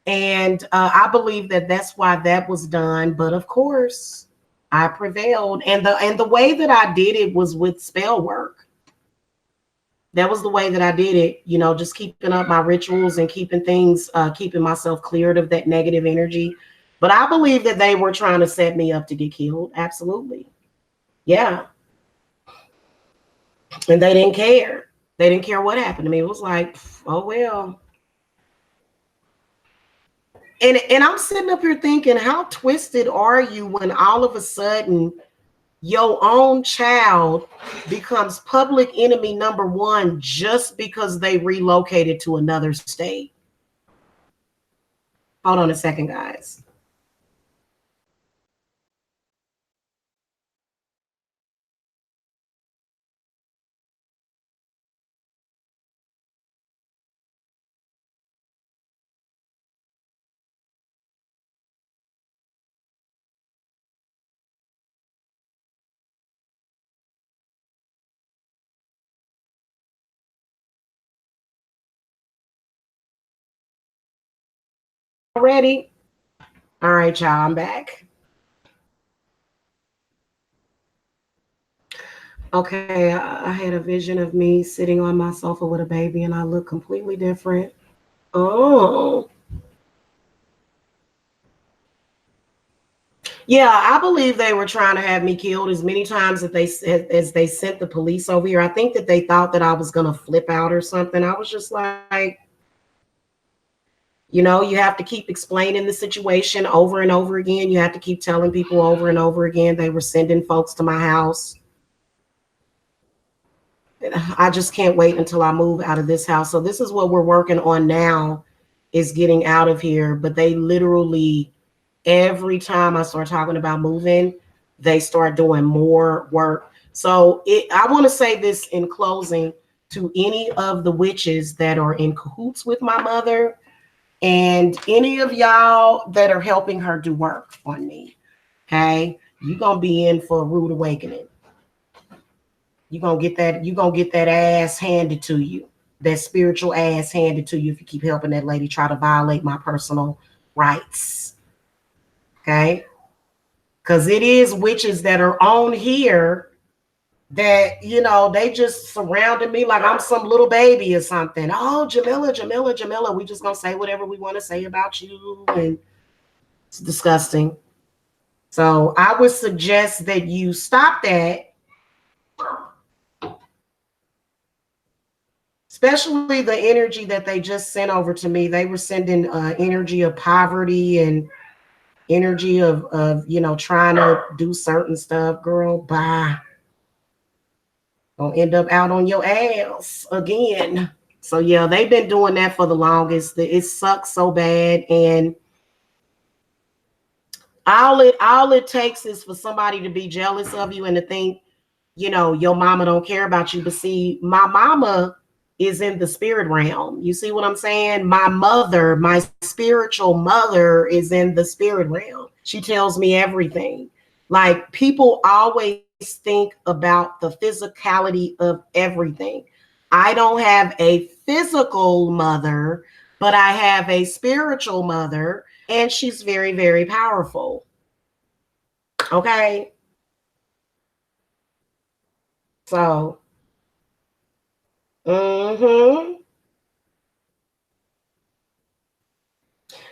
A: And I believe that that's why that was done. But of course, I prevailed, and the way that I did it was with spell work. That was the way that I did it, you know, just keeping up my rituals and keeping things, keeping myself cleared of that negative energy. But I believe that they were trying to set me up to get killed. Absolutely. Yeah. And they didn't care. They didn't care what happened to me. It was like, oh, well. And I'm sitting up here thinking, how twisted are you when all of a sudden your own child becomes public enemy number one just because they relocated to another state? Hold on a second, guys. Ready? All right, y'all, I'm back. Okay, I had a vision of me sitting on my sofa with a baby, and I look completely different. Oh, yeah, I believe they were trying to have me killed as many times as they sent the police over here. I think that they thought that I was gonna flip out or something. I was just like, you know, you have to keep explaining the situation over and over again. You have to keep telling people over and over again. They were sending folks to my house. I just can't wait until I move out of this house. So this is what we're working on now, is getting out of here. But they literally, every time I start talking about moving, they start doing more work. So I want to say this in closing to any of the witches that are in cahoots with my mother, and any of y'all that are helping her do work on me. Okay, you're gonna be in for a rude awakening. You're gonna get that ass handed to you, that spiritual ass handed to you, if you keep helping that lady try to violate my personal rights. Okay, because it is witches that are on here that, you know, they just surrounded me like I'm some little baby or something. Oh, Jamila, Jamila, Jamila. We just gonna say whatever we want to say about you. And it's disgusting. So I would suggest that you stop that, especially the energy that they just sent over to me. They were sending energy of poverty and energy of, you know, trying to do certain stuff. Girl, bye. Gonna end up out on your ass again. So yeah, they've been doing that for the longest. It sucks so bad, and all it takes is for somebody to be jealous of you and to think, you know, your mama don't care about you. But see, my mama is in the spirit realm. You see what I'm saying? My mother, my spiritual mother, is in the spirit realm. She tells me everything. Like, people always think about the physicality of everything. I don't have a physical mother, but I have a spiritual mother, and she's very, very powerful. Okay. So, mm-hmm.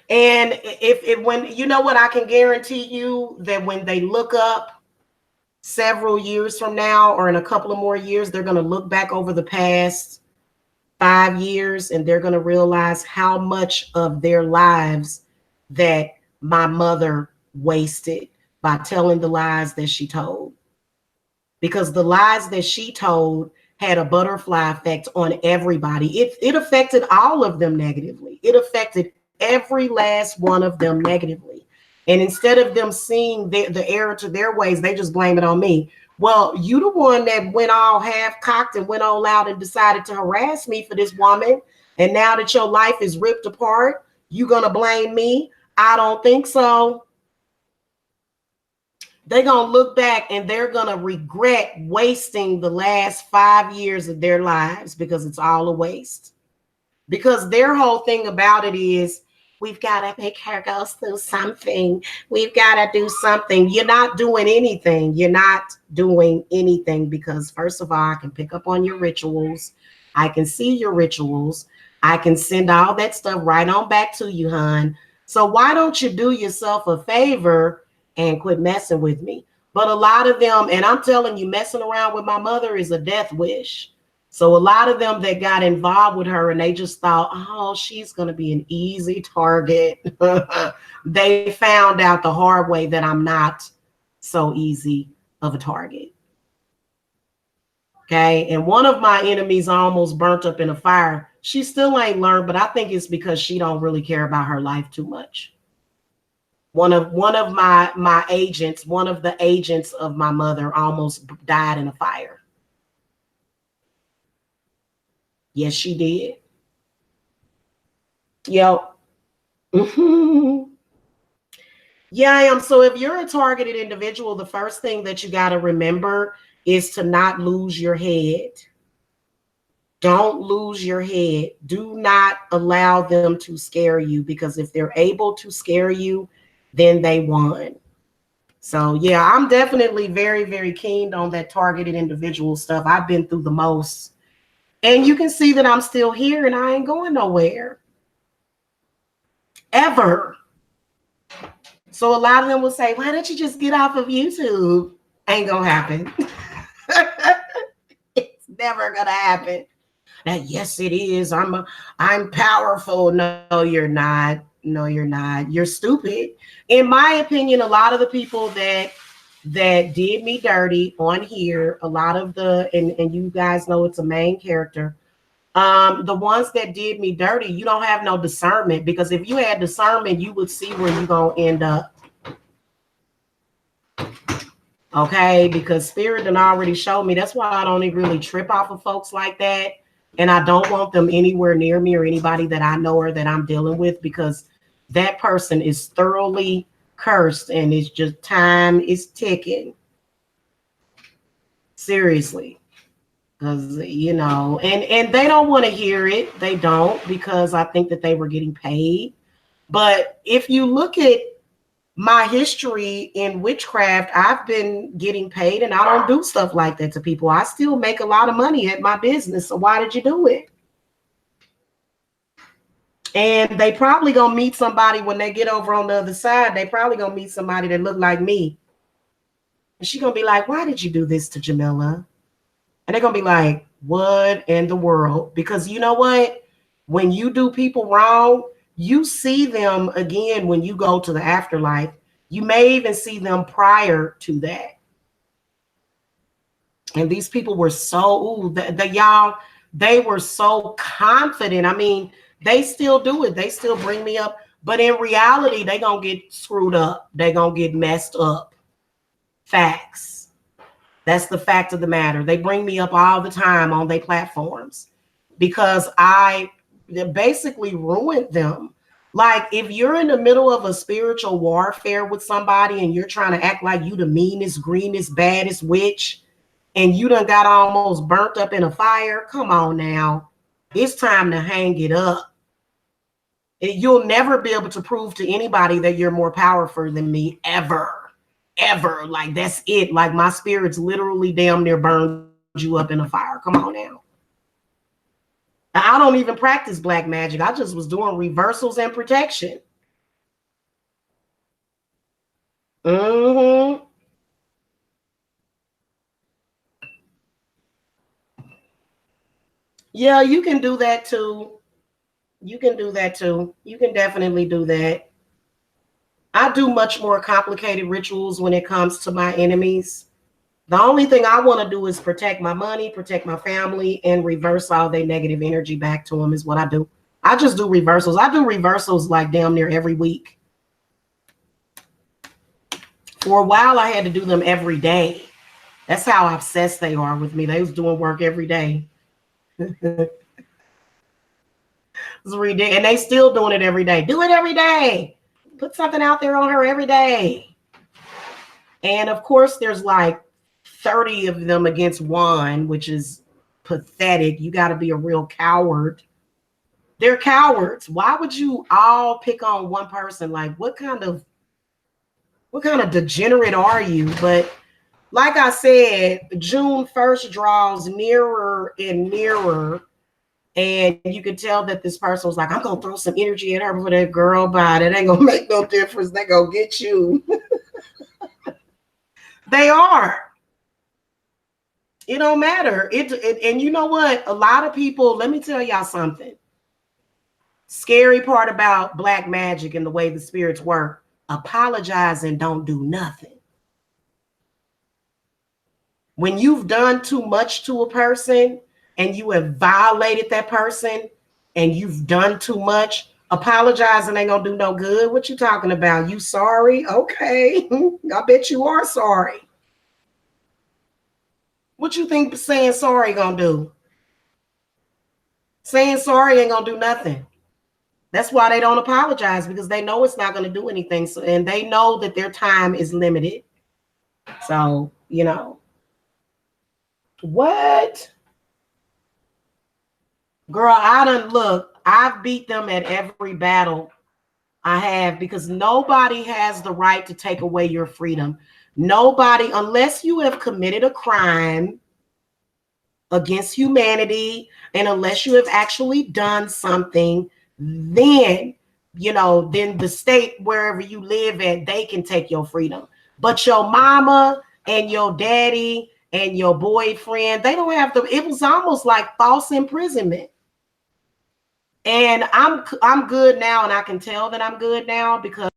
A: And if when, you know what, I can guarantee you that when they look up several years from now or in a couple of more years, they're going to look back over the past 5 years and they're going to realize how much of their lives that my mother wasted by telling the lies that she told. Because the lies that she told had a butterfly effect on everybody. It affected all of them negatively. It affected every last one of them negatively. And instead of them seeing the error to their ways, they just blame it on me. Well, you the one that went all half cocked and went all out and decided to harass me for this woman. And now that your life is ripped apart, you gonna blame me? I don't think so. They're going to look back and they're going to regret wasting the last 5 years of their lives because it's all a waste. Because their whole thing about it is, we've got to make her go through something. We've got to do something. You're not doing anything. You're not doing anything because, first of all, I can pick up on your rituals. I can see your rituals. I can send all that stuff right on back to you, hon. So why don't you do yourself a favor and quit messing with me? But a lot of them, and I'm telling you, messing around with my mother is a death wish. So a lot of them that got involved with her and they just thought, oh, she's going to be an easy target. They found out the hard way that I'm not so easy of a target. Okay. And one of my enemies almost burnt up in a fire. She still ain't learned, but I think it's because she don't really care about her life too much. One of my agents, one of the agents of my mother almost died in a fire. Yes, she did. Yep. Yeah, I am. So if you're a targeted individual, the first thing that you got to remember is to not lose your head. Don't lose your head. Do not allow them to scare you, because if they're able to scare you, then they won. So yeah, I'm definitely very, very keen on that targeted individual stuff. I've been through the most. And you can see that I'm still here and I ain't going nowhere. Ever. So a lot of them will say, why don't you just get off of YouTube? Ain't gonna happen. It's never gonna happen. That, yes, it is. I'm powerful. No, you're not. No, you're not. You're stupid. In my opinion, a lot of the people that did me dirty on here, a lot of and you guys know it's a main character. The ones that did me dirty, you don't have no discernment, because if you had discernment, you would see where you're gonna end up. Okay, because spirit done already showed me. That's why I don't even really trip off of folks like that. And I don't want them anywhere near me or anybody that I know or that I'm dealing with, because that person is thoroughly cursed and it's just time is ticking. Seriously. Because, you know, and they don't want to hear it. They don't, because I think that they were getting paid. But if you look at my history in witchcraft, I've been getting paid, and I don't do stuff like that to people. I still make a lot of money at my business. So why did you do it? And they probably gonna meet somebody when they get over on the other side. They probably gonna meet somebody that look like me. And she gonna be like, why did you do this to Jamila? And they're gonna be like, what in the world? Because you know what? When you do people wrong, you see them again when you go to the afterlife. You may even see them prior to that. And these people were so, y'all, they were so confident. I mean, they still do it. They still bring me up. But in reality, they gonna get screwed up. They gonna get messed up. Facts. That's the fact of the matter. They bring me up all the time on their platforms because I basically ruined them. Like if you're in the middle of a spiritual warfare with somebody and you're trying to act like you the meanest, greenest, baddest witch, and you done got almost burnt up in a fire, come on now. It's time to hang it up. You'll never be able to prove to anybody that you're more powerful than me ever. Ever. Like that's it. Like my spirit's literally damn near burned you up in a fire. Come on now. I don't even practice black magic. I just was doing reversals and protection. Mm-hmm. Yeah, you can do that too. You can do that too. You can definitely do that. I do much more complicated rituals when it comes to my enemies. The only thing I want to do is protect my money, protect my family, and reverse all their negative energy back to them is what I do. I just do reversals. I do reversals like damn near every week. For a while, I had to do them every day. That's how obsessed they are with me. They was doing work every day. It's ridiculous. And they still doing it every day. Do it every day. Put something out there on her every day. And of course, there's like 30 of them against one, which is pathetic. You got to be a real coward. They're cowards. Why would you all pick on one person? Like, what kind of degenerate are you? But like I said, June 1st draws nearer and nearer. And you can tell that this person was like, I'm going to throw some energy at her for that girl, but it ain't going to make no difference. They going to get you. They are. It don't matter. And you know what? A lot of people, let me tell y'all something. Scary part about black magic and the way the spirits work, apologize and don't do nothing. When you've done too much to a person and you have violated that person and you've done too much, apologizing ain't gonna do no good. What you talking about? You sorry? Okay. I bet you are sorry. What you think saying sorry gonna do? Saying sorry ain't gonna do nothing. That's why they don't apologize, because they know it's not gonna do anything. So, and they know that their time is limited. So, you know. What? Girl, I've beat them at every battle I have, because nobody has the right to take away your freedom. Nobody, unless you have committed a crime against humanity, and unless you have actually done something, then, then the state, wherever you live at, they can take your freedom. But your mama and your daddy and your boyfriend, they don't have to. It was almost like false imprisonment. And I'm good now, and I can tell that I'm good now because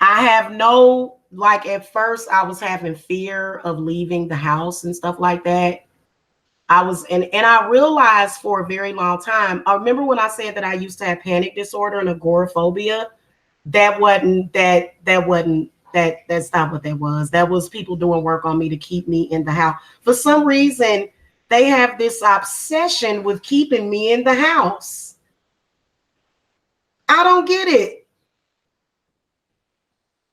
A: I have no, like, at first I was having fear of leaving the house and stuff like that. I was, and I realized for a very long time, I remember when I said that I used to have panic disorder and agoraphobia. That's not what that was. That was people doing work on me to keep me in the house. For some reason, they have this obsession with keeping me in the house. I don't get it.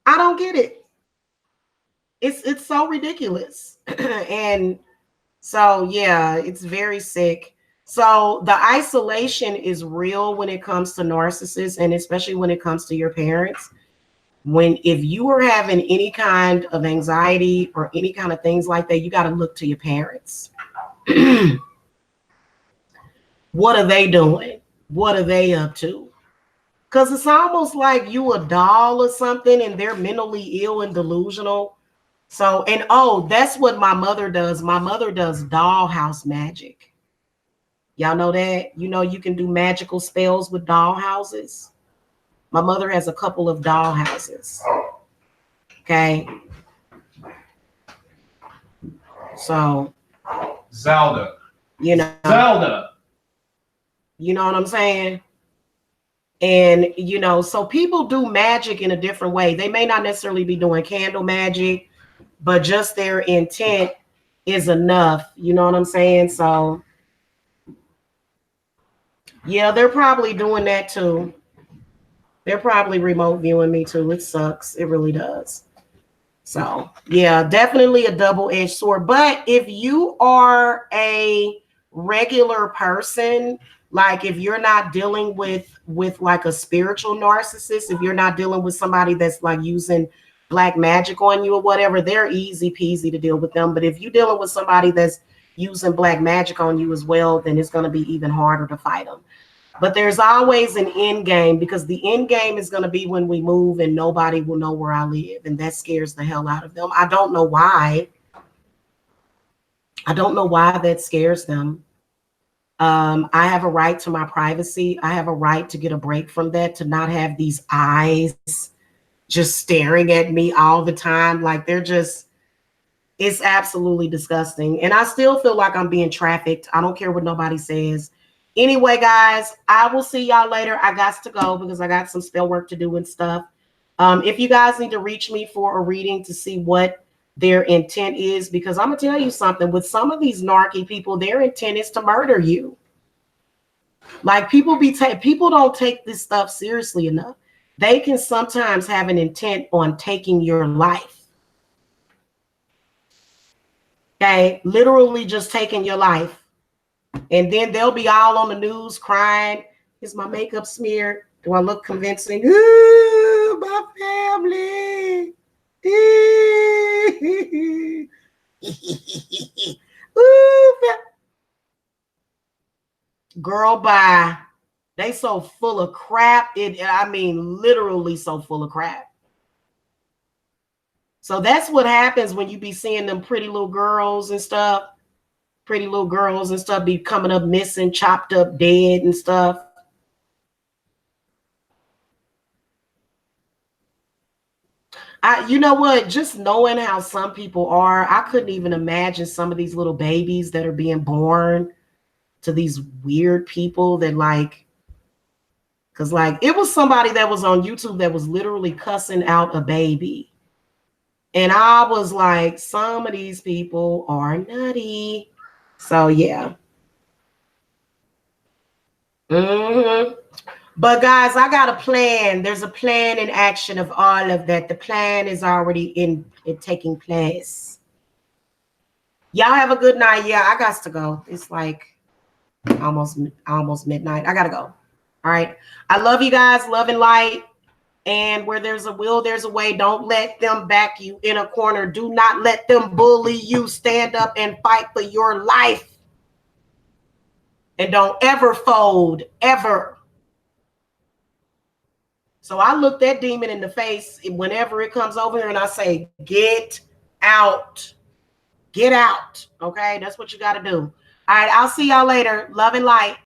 A: I don't get it. It's so ridiculous. And so, yeah, it's very sick. So the isolation is real when it comes to narcissists, and especially when it comes to your parents. If you are having any kind of anxiety or any kind of things like that, you got to look to your parents. What are they doing? What are they up to? Because it's almost like you a doll or something and they're mentally ill and delusional. So, and oh, that's what my mother does. My mother does dollhouse magic. Y'all know that? You know, you can do magical spells with doll houses. My mother has a couple of doll houses. Okay. So,
B: Zelda.
A: You know,
B: Zelda.
A: You know what I'm saying? And, you know, so people do magic in a different way. They may not necessarily be doing candle magic, but just their intent is enough. You know what I'm saying? So, yeah, they're probably doing that too. They're probably remote viewing me too. It sucks. It really does. So, yeah, definitely a double-edged sword. But if you are a regular person, like if you're not dealing with like a spiritual narcissist, if you're not dealing with somebody that's like using black magic on you or whatever, they're easy peasy to deal with them. But if you're dealing with somebody that's using black magic on you as well, then it's going to be even harder to fight them. But there's always an end game, because the end game is going to be when we move and nobody will know where I live. And that scares the hell out of them. I don't know why. I don't know why that scares them. I have a right to my privacy. I have a right to get a break from that, to not have these eyes just staring at me all the time. Like they're just, it's absolutely disgusting. And I still feel like I'm being trafficked. I don't care what nobody says. Anyway, guys, I will see y'all later. I got to go because I got some spell work to do and stuff. If you guys need to reach me for a reading to see what their intent is, because I'm going to tell you something. With some of these narky people, their intent is to murder you. Like people don't take this stuff seriously enough. They can sometimes have an intent on taking your life. Okay, literally just taking your life. And then they'll be all on the news crying. Is my makeup smeared? Do I look convincing? Ooh, my family. Ooh, girl, bye. They so full of crap. I mean, literally so full of crap. So that's what happens when you be seeing them pretty little girls and stuff. Pretty little girls and stuff be coming up missing, chopped up, dead and stuff. You know what? Just knowing how some people are, I couldn't even imagine some of these little babies that are being born to these weird people that like, because like it was somebody that was on YouTube that was literally cussing out a baby. And I was like, some of these people are nutty. So yeah. But guys, I got a plan. There's a plan in action of all of that. The plan is already in taking place. Y'all have a good night. Yeah, I got to go. It's like almost midnight. I gotta go. All right. I love you guys. Love and light. And where there's a will, there's a way. Don't let them back you in a corner. Do not let them bully you. Stand up and fight for your life. And don't ever fold, ever. So I look that demon in the face whenever it comes over here and I say, get out. Get out. Okay, that's what you got to do. All right, I'll see y'all later. Love and light.